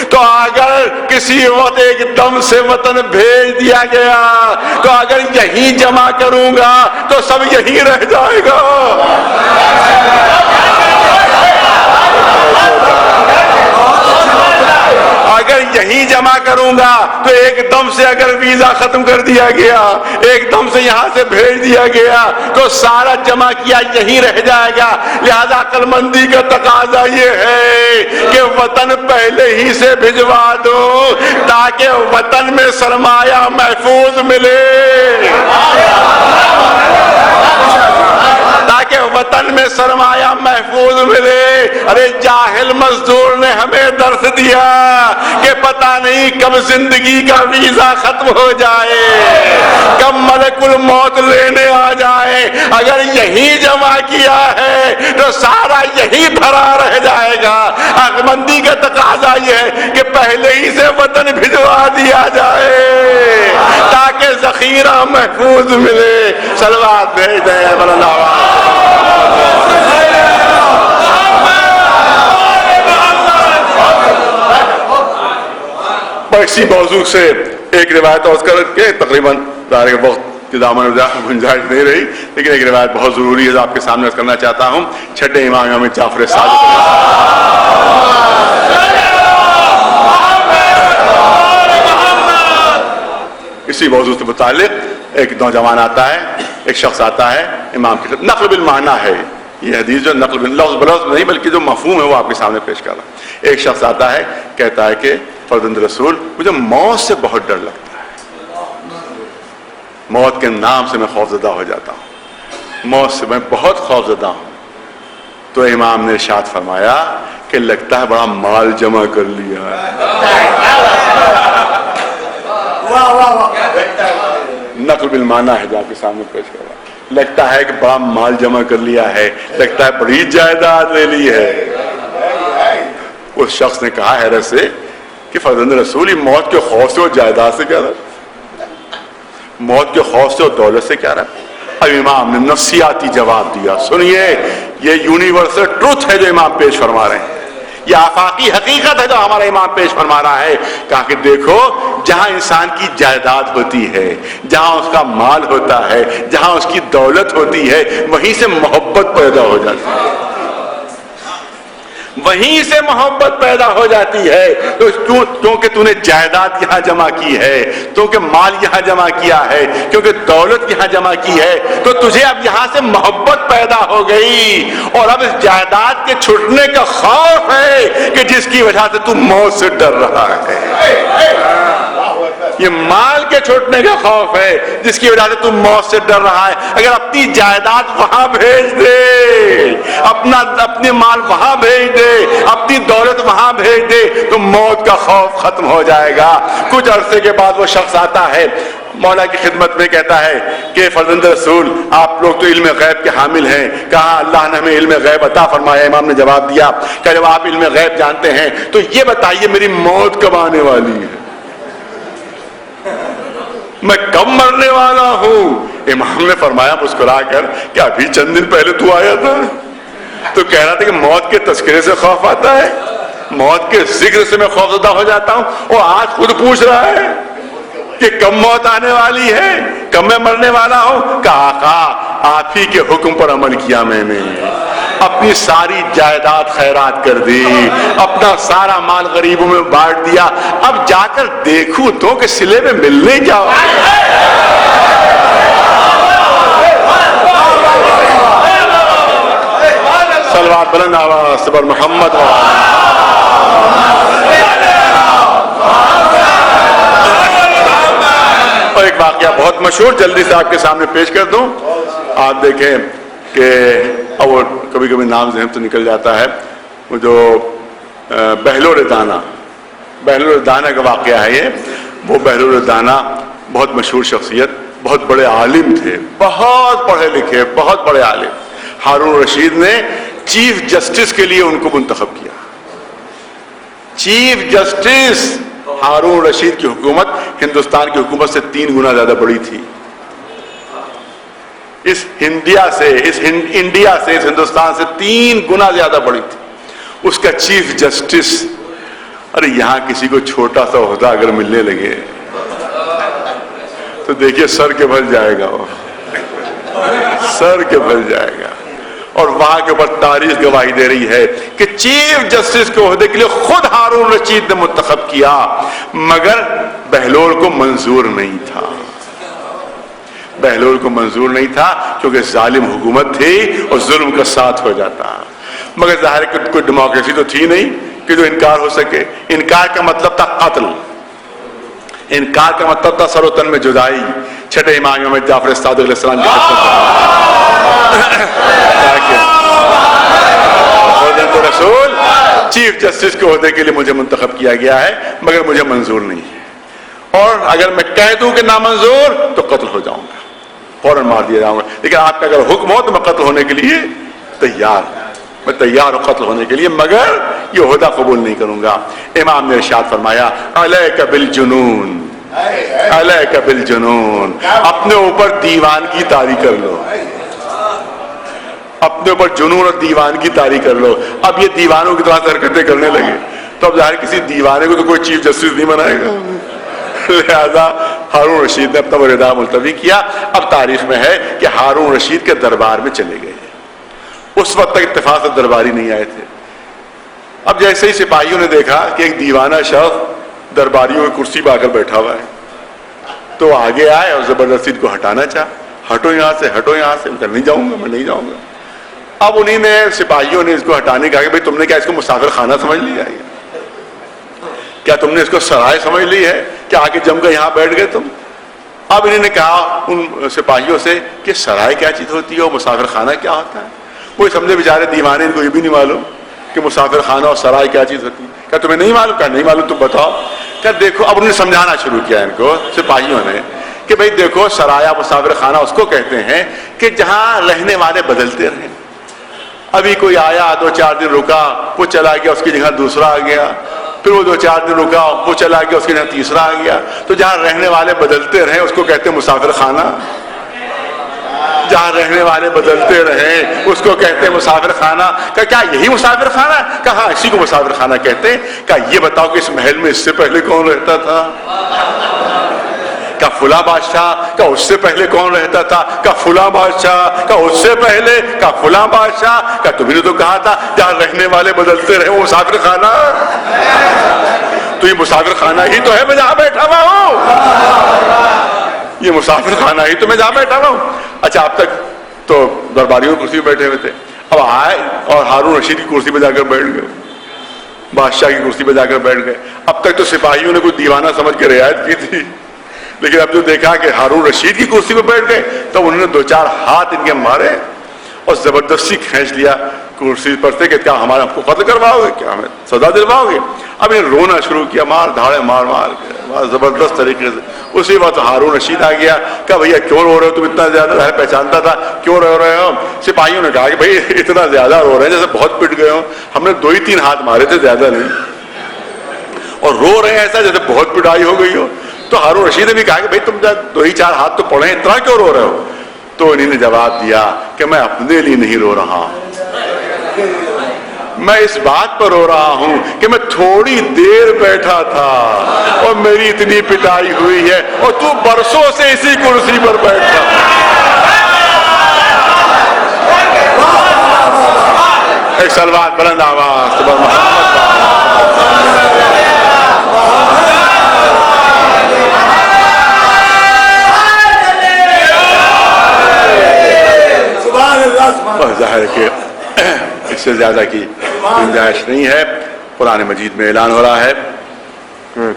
تو اگر کسی وقت ایک دم سے وطن بھیج دیا گیا تو اگر یہیں جمع کروں گا تو سب یہیں رہ جائے گا، اگر یہیں جمع کروں گا تو ایک دم سے اگر ویزا ختم کر دیا گیا، ایک دم سے یہاں سے بھیج دیا گیا تو سارا جمع کیا یہیں رہ جائے گا۔ لہذا عقل مندی کا تقاضا یہ ہے کہ وطن پہلے ہی سے بھجوا دو تاکہ وطن میں سرمایہ محفوظ ملے، تاکہ وطن میں سرمایہ محفوظ ملے۔ ارے جاہل مزدور نے ہمیں درس دیا کہ پتہ نہیں کب زندگی کا ویزا ختم ہو جائے، کب ملک الموت لینے آ جائے، اگر یہی جمع کیا ہے تو سارا یہی بھرا رہ جائے گا۔ عقلمندی کا تقاضا یہ ہے کہ پہلے ہی سے وطن بھجوا دیا جائے تاکہ ذخیرہ محفوظ ملے۔ صلوات بھیج دیں اسی موضوع سے ایک روایت عرض کر کے تقریباً وقت کے دامن میں گنجائش نہیں رہی، لیکن ایک روایت بہت ضروری ہے جو آپ کے سامنے عرض کرنا چاہتا ہوں۔ چھٹے امام جعفر صادق اسی موضوع سے متعلق ایک نوجوان آتا ہے، ایک شخص آتا ہے امام کی طرف، نقل بالمعنی ہے یہ حدیث، جو نقل باللفظ بلفظ نہیں بلکہ جو مفہوم ہے وہ آپ کے سامنے پیش کر رہا ہے۔ ایک شخص آتا ہے کہتا ہے کہ فرزند رسول مجھے موت سے بہت ڈر لگتا ہے، موت کے نام سے میں خوفزدہ ہو جاتا ہوں، موت سے میں بہت خوفزدہ ہوں۔ تو امام نے ارشاد فرمایا کہ لگتا ہے بڑا مال جمع کر لیا ہے۔ نقل بالمعنی ہے جو آپ کے سامنے پیش کر رہا ہے، لگتا ہے کہ بڑا مال جمع کر لیا ہے، لگتا ہے بڑی جائیداد لے لی ہے۔ اس شخص نے کہا حیرت سے کہ فرزند رسول یہ موت کے خوف سے اور جائیداد سے کیا رہا، موت کے خوف سے اور دولت سے کیا رہا؟ اب امام نے نفسیاتی جواب دیا۔ سنیے، یہ یونیورسل ٹروتھ ہے جو امام پیش فرما رہے ہیں، یہ آفاقی حقیقت ہے جو ہمارا امام پیش فرما رہا ہے۔ کہا کہ دیکھو جہاں انسان کی جائیداد ہوتی ہے، جہاں اس کا مال ہوتا ہے، جہاں اس کی دولت ہوتی ہے، وہیں سے محبت پیدا ہو جاتی ہے، وہیں سے محبت پیدا ہو جاتی ہے۔ تو کیونکہ تو نے جائیداد یہاں جمع کی ہے، کیونکہ مال یہاں جمع کیا ہے، کیونکہ دولت یہاں جمع کی ہے، تو تجھے اب یہاں سے محبت پیدا ہو گئی، اور اب اس جائیداد کے چھٹنے کا خوف ہے کہ جس کی وجہ سے تو موت سے ڈر رہا ہے۔ یہ مال کے چھوٹنے کا خوف ہے جس کی وجہ سے تم موت سے ڈر رہا ہے۔ اگر اپنی جائیداد وہاں بھیج دے، اپنے مال وہاں بھیج دے، اپنی دولت وہاں بھیج دے تو موت کا خوف ختم ہو جائے گا۔ کچھ عرصے کے بعد وہ شخص آتا ہے مولا کی خدمت میں، کہتا ہے کہ فرزند رسول آپ لوگ تو علم غیب کے حامل ہیں۔ کہا اللہ نے ہمیں علم غیب عطا فرمایا۔ امام نے جواب دیا کہ جب آپ علم غیب جانتے ہیں تو یہ بتائیے میری موت کب آنے والی ہے، میں کب مرنے والا ہوں؟ امام نے فرمایا مسکرا کر کہ ابھی چند دن پہلے تو آیا تھا، تو کہہ رہا تھا کہ موت کے تذکرے سے خوف آتا ہے, موت کے ذکر سے میں خوفزدہ ہو جاتا ہوں, اور آج خود پوچھ رہا ہے کہ کب موت آنے والی ہے, کب میں مرنے والا ہوں. کہ آقا آپ ہی کے حکم پر عمل کیا میں نے, اپنی ساری جائیداد خیرات کر دی, اپنا سارا مال غریبوں میں بانٹ دیا, اب جا کر دیکھوں تو کہ صلے میں ملنے جاؤ. صلوات بلند آواز پر محمد. اور ایک واقعہ بہت مشہور جلدی سے آپ کے سامنے پیش کر دوں. آپ دیکھیں کہ وہ کبھی کبھی نام ذہن تو نکل جاتا ہے, وہ جو بہلول دانا کا واقعہ ہے یہ. وہ بہلول دانا بہت مشہور شخصیت, بہت بڑے عالم تھے, بہت پڑھے لکھے, بہت بڑے عالم. ہارون رشید نے چیف جسٹس کے لیے ان کو منتخب کیا. چیف جسٹس ہارون رشید کی حکومت ہندوستان کی حکومت سے 3 گنا زیادہ بڑی تھی. انڈیا سے اس ہندوستان سے 3 گنا زیادہ بڑی تھی. اس کا چیف جسٹس, ارے یہاں کسی کو چھوٹا سا عہدہ اگر ملنے لگے تو دیکھیے سر کے بھر جائے گا, وہ سر کے بھر جائے گا. اور وہاں کے اوپر تاریخ گواہی دے رہی ہے کہ چیف جسٹس کے عہدے کے لیے خود ہارون رشید نے منتخب کیا, مگر بہلول کو منظور نہیں تھا. بہلول کو منظور نہیں تھا کیونکہ ظالم حکومت تھی اور ظلم کا ساتھ ہو جاتا. مگر ظاہر ہے کہ کوئی ڈیموکریسی تو تھی نہیں کہ جو انکار ہو سکے. انکار کا مطلب تھا قتل, انکار کا مطلب تھا سر و تن میں جدائی. چھٹے امام میں جعفر صادق علیہ السلام کی رسول چیف جسٹس کے عہدے کے لیے مجھے منتخب کیا گیا ہے, مگر مجھے منظور نہیں ہے, اور اگر میں کہہ دوں کہ نامنظور تو قتل ہو جاؤں گا, فوراً مار دیا جاؤں گا. لیکن آپ کا اگر حکم ہو تو میں قتل ہونے کے لیے تیار ہوں, میں تیار ہوں قتل ہونے کے لیے, مگر یہ عہدہ قبول نہیں کروں گا. امام نے ارشاد فرمایا علیک بالجنون, علیک بالجنون, اپنے اوپر دیوانگی طاری کر لو, اپنے اوپر جنون اور دیوانگی طاری کر لو. اب یہ دیوانوں کی طرح سے حرکتیں کرنے لگے تو اب ظاہر کسی دیوانے کو تو کوئی چیف جسٹس نہیں بنائے گا. لہذا ہارون رشید نے اپنا رداء ملتوی کیا. اب تاریخ میں ہے کہ ہارون رشید کے دربار میں چلے گئے. اس وقت تک اتفاق سے درباری نہیں آئے تھے. اب جیسے ہی سپاہیوں نے دیکھا کہ ایک دیوانہ شخص درباریوں کی کرسی پہ آ کر بیٹھا ہوا ہے تو آگے آئے اور زبردستی کو ہٹانا چاہا. ہٹو یہاں سے, ہٹو یہاں سے. میں نہیں جاؤں گا, میں نہیں جاؤں گا. اب انہی نے سپاہیوں نے اس کو ہٹانے کہا کہ بھائی تم نے کیا اس کو مسافر خانہ سمجھ لیا ہے, کیا تم نے اس کو سرائے سمجھ لی ہے کہ آگے جم کر یہاں بیٹھ گئے تم. اب انہوں نے کہا ان سپاہیوں سے کہ سرائے کیا چیز ہوتی ہے اور مسافر خانہ کیا ہوتا ہے. وہ سمجھے بیچارے دیوانے, ان کو یہ بھی نہیں معلوم کہ مسافر خانہ اور سرائے کیا چیز ہوتی ہے. کیا تمہیں نہیں معلوم؟ کیا نہیں معلوم, تم بتاؤ. کیا دیکھو, اب انہوں نے سمجھانا شروع کیا ان کو سپاہیوں نے کہ بھائی دیکھو سرایہ مسافر خانہ اس کو کہتے ہیں کہ جہاں رہنے والے بدلتے رہیں. ابھی کوئی آیا 2-4 دن رکا, وہ چلا گیا, اس کی جگہ دوسرا آ گیا, پھر وہ 2-4 دن رکا, وہ چلا گیا, اس کی جگہ تیسرا آ گیا. تو جہاں رہنے والے بدلتے رہیں اس کو کہتے ہیں مسافر خانہ. جہاں رہنے والے بدلتے رہیں اس کو کہتے ہیں مسافر خانہ. کیا یہی مسافر خانہ ہے؟ کہا اسی کو مسافر خانہ کہتے ہیں. کہا یہ بتاؤ کہ اس محل میں اس سے پہلے کون رہتا تھا؟ کا فلاں بادشاہ. کا اس سے پہلے کون رہتا تھا؟ کا فلاں بادشاہ. کا اس سے پہلے کا فلاں بادشاہ. کا تمہیں نے تو کہا تھا جہاں رہنے والے بدلتے رہے وہ مسافر خانہ. تو یہ مسافر خانہ ہی تو ہے میں جہاں بیٹھا ہوا ہوں, یہ مسافر خانہ ہی تو میں جہاں بیٹھا ہوا ہوں. اچھا اب تک تو درباریوں کی کرسی پہ بیٹھے ہوئے تھے, اب آئے اور ہارون رشید کی کرسی پہ جا کر بیٹھ گئے, بادشاہ کی کرسی پہ جا کر بیٹھ گئے. اب تک تو سپاہیوں نے کوئی دیوانہ سمجھ کے رعایت کی تھی, لیکن اب جو دیکھا کہ ہارون رشید کی کرسی پہ بیٹھ گئے تو انہوں نے 2-4 ہاتھ ان کے مارے اور زبردستی کھینچ لیا کرسی پر سے کہ کیا ہمارے آپ کو قتل کرواؤ گے, کیا ہمیں سزا دلواؤ گے. اب انہیں رونا شروع کیا, مار دھاڑے مار مار کے زبردست طریقے سے. اسی وقت ہارون رشید آ گیا. کہا بھیا کیوں رو رہے ہو تم اتنا زیادہ؟ ہے پہچانتا تھا, کیوں رو رہے ہو؟ سپاہیوں نے کہا کہ بھائی اتنا زیادہ رو رہے ہیں جیسے بہت پٹ گئے ہو, ہم نے 2-3 ہاتھ مارے تھے, زیادہ نہیں, اور رو رہے ہیں ایسا جیسے بہت پٹائی ہو گئی ہو. تو ہارون رشید نے بھی کہا کہ بھائی تم 2-4 ہاتھ تو پڑے, اتنا کیوں رو رہے ہو؟ تو انہوں نے جواب دیا کہ میں اپنے لیے نہیں رو رہا, میں اس بات پر رو رہا ہوں کہ میں تھوڑی دیر بیٹھا تھا اور میری اتنی پٹائی ہوئی ہے اور تو برسوں سے اسی کرسی پر بیٹھا. ایک صلوات بلند آواز سبحان محمد. ظاہر ہے کہ اس سے زیادہ کی گنجائش نہیں ہے. قرآن مجید میں اعلان ہو رہا ہے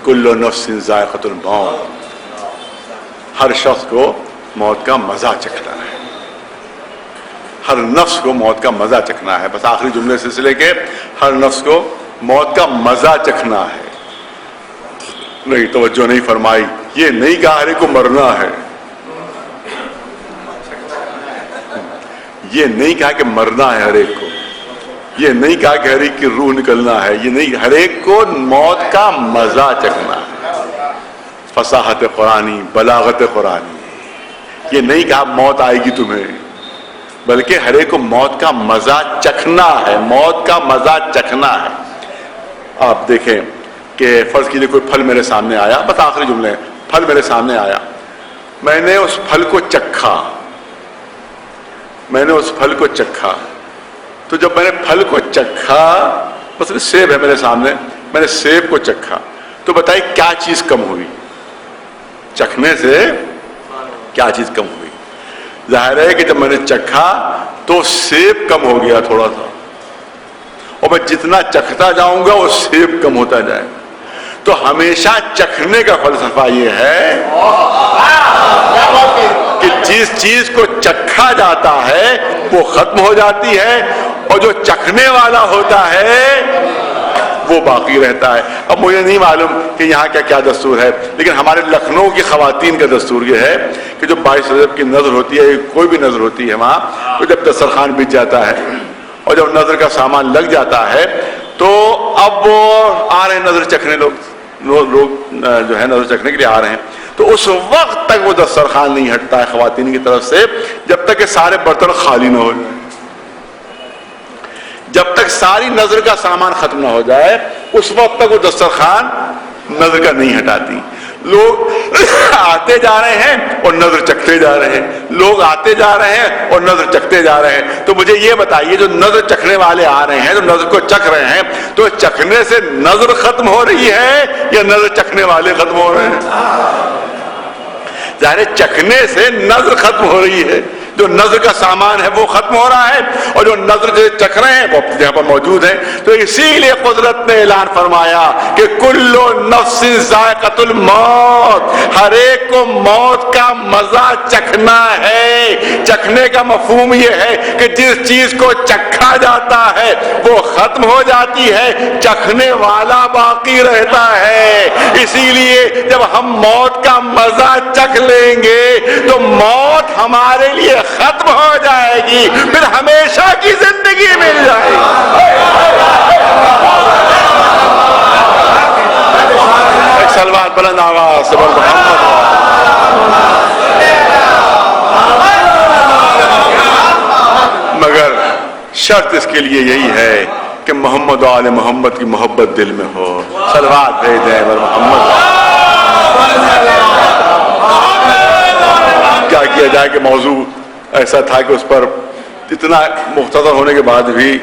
کل نفس ذائقۃ الموت، ہر شخص کو موت کا مزہ چکھنا ہے، ہر نفس کو موت کا مزہ چکھنا ہے. بس آخری جملے سلسلے کے ہر نفس کو موت کا مزہ چکھنا ہے. نہیں توجہ نہیں فرمائی، یہ نہیں کہا ہر کو مرنا ہے، یہ نہیں کہا کہ مرنا ہے ہر ایک کو، یہ نہیں کہا کہ ہر ایک کی روح نکلنا ہے، یہ نہیں، ہر ایک کو موت کا مزہ چکھنا ہے. فصاحت قرآنی، بلاغت قرآنی، یہ نہیں کہا موت آئے گی تمہیں، بلکہ ہر ایک کو موت کا مزہ چکھنا ہے، موت کا مزہ چکھنا ہے. آپ دیکھیں کہ فرض کیجیے کوئی پھل میرے سامنے آیا، بس آخری جملے، پھل میرے سامنے آیا، میں نے اس پھل کو چکھا، میں نے اس پھل کو چکھا. تو جب میں نے پھل کو چکھا، مثلا سیب ہے میرے سامنے، میں نے سیب کو چکھا، تو بتائیے کیا چیز کم ہوئی؟ چکھنے سے کیا چیز کم ہوئی؟ ظاہر ہے کہ جب میں نے چکھا تو سیب کم ہو گیا تھوڑا سا، اور میں جتنا چکھتا جاؤں گا وہ سیب کم ہوتا جائے. تو ہمیشہ چکھنے کا فلسفہ یہ ہے کہ جس چیز کو چکھا جاتا ہے وہ ختم ہو جاتی ہے، اور جو چکھنے والا ہوتا ہے وہ باقی رہتا ہے. اب مجھے نہیں معلوم کہ یہاں کیا کیا دستور ہے، لیکن ہمارے لکھنؤ کی خواتین کا دستور یہ ہے کہ جو 22 رجب کی نظر ہوتی ہے، کوئی بھی نظر ہوتی ہے وہاں، تو جب دسترخوان بچ جاتا ہے اور جب نظر کا سامان لگ جاتا ہے تو اب وہ آ رہے ہیں نظر چکھنے، لوگ جو ہے نظر چکھنے کے لیے آ رہے ہیں، تو اس وقت تک وہ دسترخوان نہیں ہٹتا ہے خواتین کی طرف سے جب تک کہ سارے برتن خالی نہ ہو جائیں، جب تک ساری نظر کا سامان ختم نہ ہو جائے اس وقت تک وہ دسترخوان نظر کا نہیں ہٹاتی. لوگ آتے جا رہے ہیں اور نظر چکھتے جا رہے ہیں، لوگ آتے جا رہے ہیں اور نظر چکھتے جا رہے ہیں. تو مجھے یہ بتائیے جو نظر چکھنے والے آ رہے ہیں، جو نظر کو چکھ رہے ہیں، تو چکھنے سے نظر ختم ہو رہی ہے یا نظر چکھنے والے ختم ہو رہے ہیں؟ ظاہر چکھنے سے نظر ختم ہو رہی ہے، جو نظر کا سامان ہے وہ ختم ہو رہا ہے، اور جو نظر جو چکھ رہے ہیں وہ یہاں پر موجود ہیں. تو اسی لیے قدرت نے اعلان فرمایا کہ کل نفس ذائقۃ الموت، ہر ایک کو موت کا مزہ چکھنا ہے. چکھنے کا مفہوم یہ ہے کہ جس چیز کو چکھا جاتا ہے وہ ختم ہو جاتی ہے، چکھنے والا باقی رہتا ہے. اسی لیے جب ہم موت کا مزہ چکھ لیں گے تو موت ہمارے لیے ختم ہو جائے گی، پھر ہمیشہ کی زندگی مل جائے گی. ایک صلوات بلند آواز سے بول محمد. مگر شرط اس کے لیے یہی ہے کہ محمد و آل محمد کی محبت دل میں ہو. صلوات بھیجیں بول محمد. کیا کیا جائے کہ موضوع ایسا تھا کہ اس پر اتنا مختصر ہونے کے بعد بھی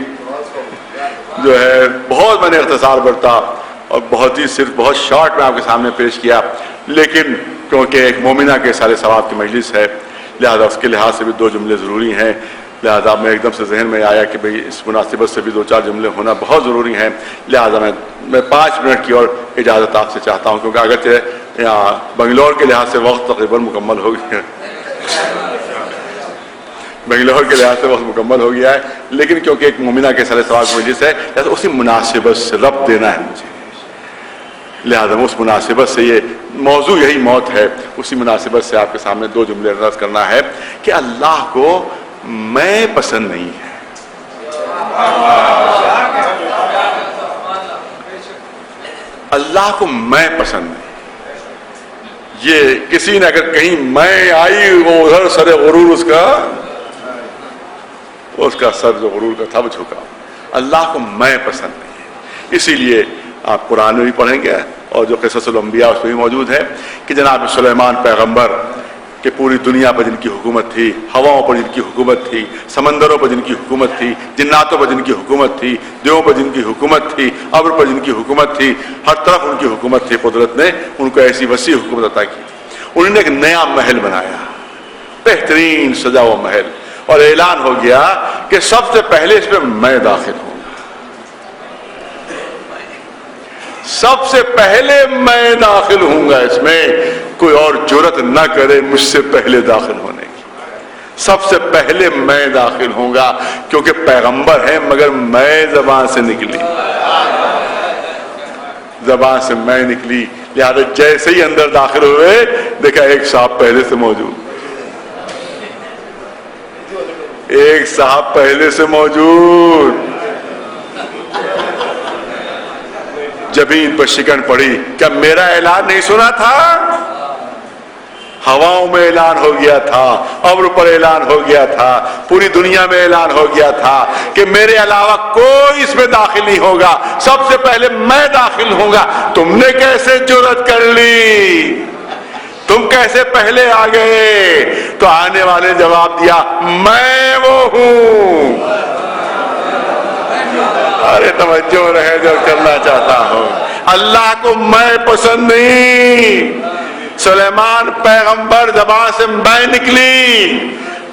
جو ہے بہت میں نے اختصار برتا اور بہت ہی صرف بہت شارٹ میں آپ کے سامنے پیش کیا، لیکن کیونکہ ایک مومنہ کے سارے ثواب کی مجلس ہے لہذا اس کے لحاظ سے بھی 2 جملے ضروری ہیں. لہذا میں ایک دم سے ذہن میں آیا کہ بھئی اس مناسبت سے بھی 2-4 جملے ہونا بہت ضروری ہیں. لہذا میں 5 منٹ کی اور اجازت آپ سے چاہتا ہوں، کیونکہ اگرچہ یہاں بنگلور کے لحاظ سے وقت تقریباً مکمل ہو گیا ہے، بنگلور کے لحاظ سے وقت مکمل ہو گیا ہے، لیکن کیونکہ ایک مومنہ کے سارے ثواب کی مجلس ہے لہذا اسی مناسبت سے ربط دینا ہے مجھے. لہذا اس مناسبت سے یہ موضوع یہی موت ہے، اسی مناسبت سے آپ کے سامنے 2 جملے عرض کرنا ہے کہ اللہ کو میں پسند نہیں ہے. اللہ کو میں پسند نہیں. یہ کسی نے اگر کہیں میں آئی وہ ادھر سر غرور اس کا سر جو غرور کا تھا وہ جھکا. اللہ کو میں پسند نہیں ہے. اسی لیے آپ قرآن میں بھی پڑھیں گے اور جو قصص الانبیاء اس میں بھی موجود ہے کہ جناب سلیمان پیغمبر کہ پوری دنیا پر جن کی حکومت تھی، ہواؤں پر جن کی حکومت تھی، سمندروں پر جن کی حکومت تھی، جناتوں پر جن کی حکومت تھی، دیووں پر جن کی حکومت تھی، ابر پر جن کی حکومت تھی، ہر طرف ان کی حکومت تھی. قدرت نے ان کو ایسی وسیع حکومت عطا کی. انہوں نے ایک نیا محل بنایا، بہترین سجا ہوا محل، اور اعلان ہو گیا کہ سب سے پہلے اس میں میں داخل ہوں، سب سے پہلے میں داخل ہوں گا. اس میں کوئی اور جرأت نہ کرے مجھ سے پہلے داخل ہونے کی. سب سے پہلے میں داخل ہوں گا، کیونکہ پیغمبر ہے مگر میں زبان سے نکلی، زبان سے میں نکلی. لہٰذا جیسے ہی اندر داخل ہوئے دیکھا ایک صاحب پہلے سے موجود، ایک صاحب پہلے سے موجود. زمین پر شکن پڑی. کیا میرا اعلان نہیں سنا تھا؟ ہواؤں میں اعلان ہو گیا تھا، ابر پر اعلان ہو گیا تھا، پوری دنیا میں اعلان ہو گیا تھا کہ میرے علاوہ کوئی اس میں داخل نہیں ہوگا، سب سے پہلے میں داخل ہوں گا. تم نے کیسے جرأت کر لی؟ تم کیسے پہلے آ گئے؟ تو آنے والے جواب دیا میں وہ ہوں. ارے توجہ رہے جو کرنا چاہتا ہوں. اللہ کو میں پسند نہیں. سلیمان پیغمبر زبان سے میں نکلی،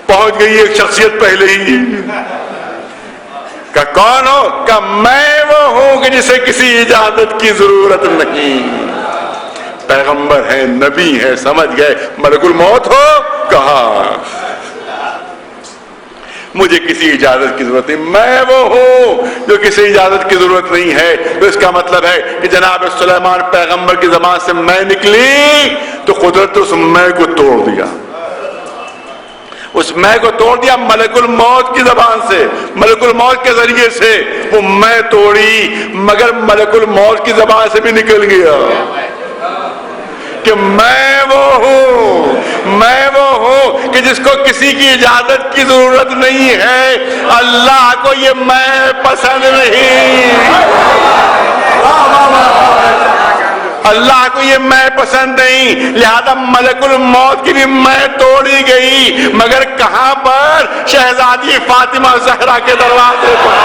پہنچ گئی ایک شخصیت پہلے ہی. کہ کون ہو؟ کہ میں وہ ہوں کہ جسے کسی اجازت کی ضرورت نہیں. پیغمبر ہے، نبی ہے، سمجھ گئے. ملک الموت ہو؟ کہا مجھے کسی اجازت کی ضرورت نہیں، میں وہ ہوں جو کسی اجازت کی ضرورت نہیں ہے. تو اس کا مطلب ہے کہ جناب سلیمان پیغمبر کی زبان سے میں نکلی تو قدرت اس میں کو توڑ دیا، اس میں کو توڑ دیا. ملک الموت کی زبان سے، ملک الموت کے ذریعے سے وہ میں توڑی، مگر ملک الموت کی زبان سے بھی نکل گیا کہ میں وہ ہوں، میں وہ ہوں کہ جس کو کسی کی اجازت کی ضرورت نہیں ہے. اللہ کو یہ میں پسند نہیں، اللہ کو یہ میں پسند نہیں. لہذا ملک الموت کی بھی میں توڑی گئی، مگر کہاں پر؟ شہزادی فاطمہ زہرا کے دروازے پر.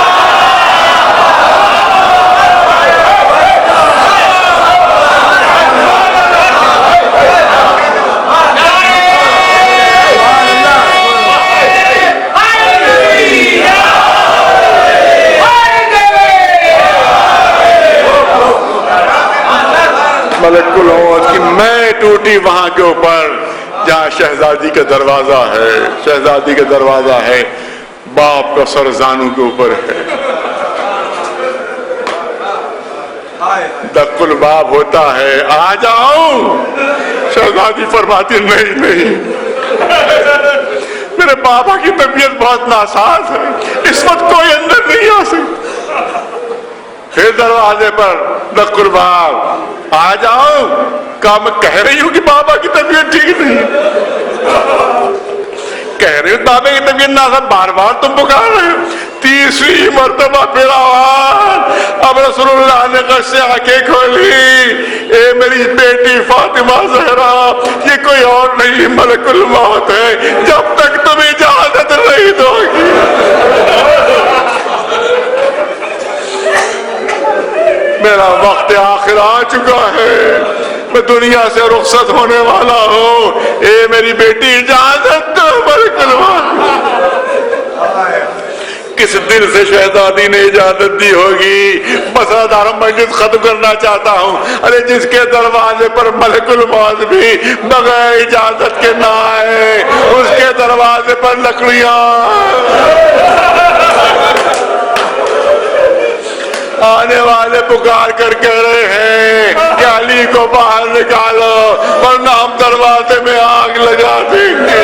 ملک الموت کی میں ٹوٹی وہاں کے اوپر جہاں شہزادی کا دروازہ ہے. شہزادی کا دروازہ ہے، باپ کا سر زانوں کے اوپر ہے. دق الباب ہوتا ہے، آ جاؤ. شہزادی فرماتی نہیں نہیں، میرے بابا کی طبیعت بہت ناساز ہے، اس وقت کوئی اندر نہیں آ سکتا. پھر دروازے پر دق الباب، آ جاؤ. کہا میں کہہ رہی ہوں کہ بابا کی طبیعت ٹھیک نہیں، کہہ رہی ہوں بابا کی طبیعت ناساز، بار بار تم پکار رہے ہو. تیسری مرتبہ پھر آواز. اب رسول اللہ نے غش سے آنکھیں کھولی. اے میری بیٹی فاطمہ زہرا، یہ کوئی اور نہیں ملک الموت ہے، جب تک تم اجازت نہیں دو گی. میرا وقت آخر آ چکا ہے، میں دنیا سے رخصت ہونے والا ہوں. اے میری بیٹی اجازت دو ملک الموت. کس دل سے شہزادی نے اجازت دی ہوگی؟ مسئلہ دار مجلس ختم کرنا چاہتا ہوں. ارے جس کے دروازے پر ملک الموت بھی بغیر اجازت کے نہ آئے، اس کے دروازے پر لکڑیاں آنے والے پکار کر کہہ رہے ہیں کہ علی کو باہر نکالو ورنہ ہم دروازے میں آگ لگا دیں گے.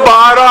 12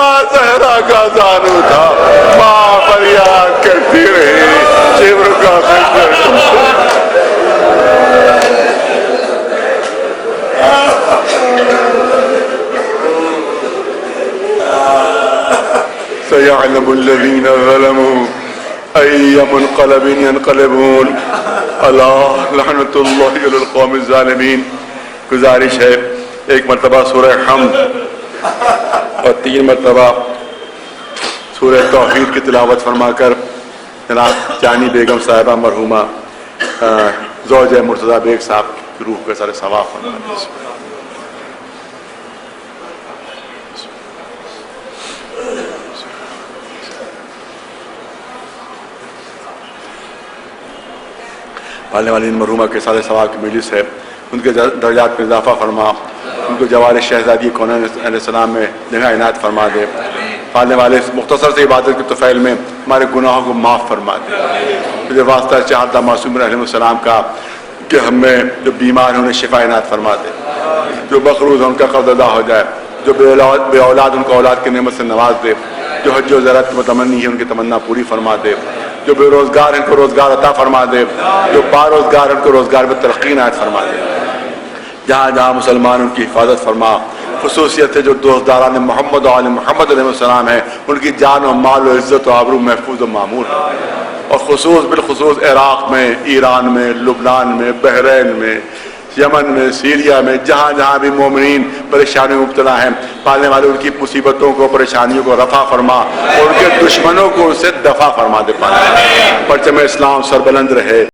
ماں زہرا کا زانو تھا، ماں فریاد کرتی رہی شبر کا خنجر سيعلم الذين ظلموا أي منقلب ينقلبون اللہ لعنت اللہ علی القوم الظالمین۔ گزارش ہے ایک مرتبہ سورہ حمد اور 3 مرتبہ سورہ توحید کی تلاوت فرما کر جناب جانی بیگم صاحبہ مرحومہ زوجہ مرتضیٰ بیگ صاحب کی روح کا سارے ثواب فرما دیں۔ پالنے والی مرحومہ کے سارے ثواب کی مجلس ہے، ان کے درجات میں اضافہ فرما، ان کو جوار شہزادی کونین علیہ السلام میں جگہ عنایت فرما دے، پالنے والے اس مختصر سے عبادت کے طفیل میں ہمارے گناہوں کو معاف فرما دے، جو واسطہ چاہتا معصوم علیہ السلام کا کہ ہمیں جو بیمار ہیں انہیں شفا عنایت فرما دے، جو مقروض ہیں ان کا قرض ادا ہو جائے، جو بے اولاد ان کو اولاد کی نعمت سے نواز دے، جو حج و زیارت کی متمنی ہے ان کی تمنا پوری فرما دے، جو بے روزگار ان کو روزگار عطا فرما دے، جو با روزگار ان کو روزگار میں ترقی عنایت فرما دے، جہاں جہاں مسلمان ان کی حفاظت فرما، خصوصیت ہے جو دوستداران محمد و آل محمد علیہ السلام ہیں ان کی جان و مال و عزت و آبرو محفوظ و معمور ہے، اور بالخصوص عراق میں، ایران میں، لبنان میں، بحرین میں، یمن میں، سیریا میں، جہاں جہاں بھی مومنین پریشانیوں میں مبتلا ہیں، پالنے والے ان کی مصیبتوں کو پریشانیوں کو رفع فرما اور ان کے دشمنوں کو ان سے دفع فرما دے، پرچم اسلام سربلند رہے۔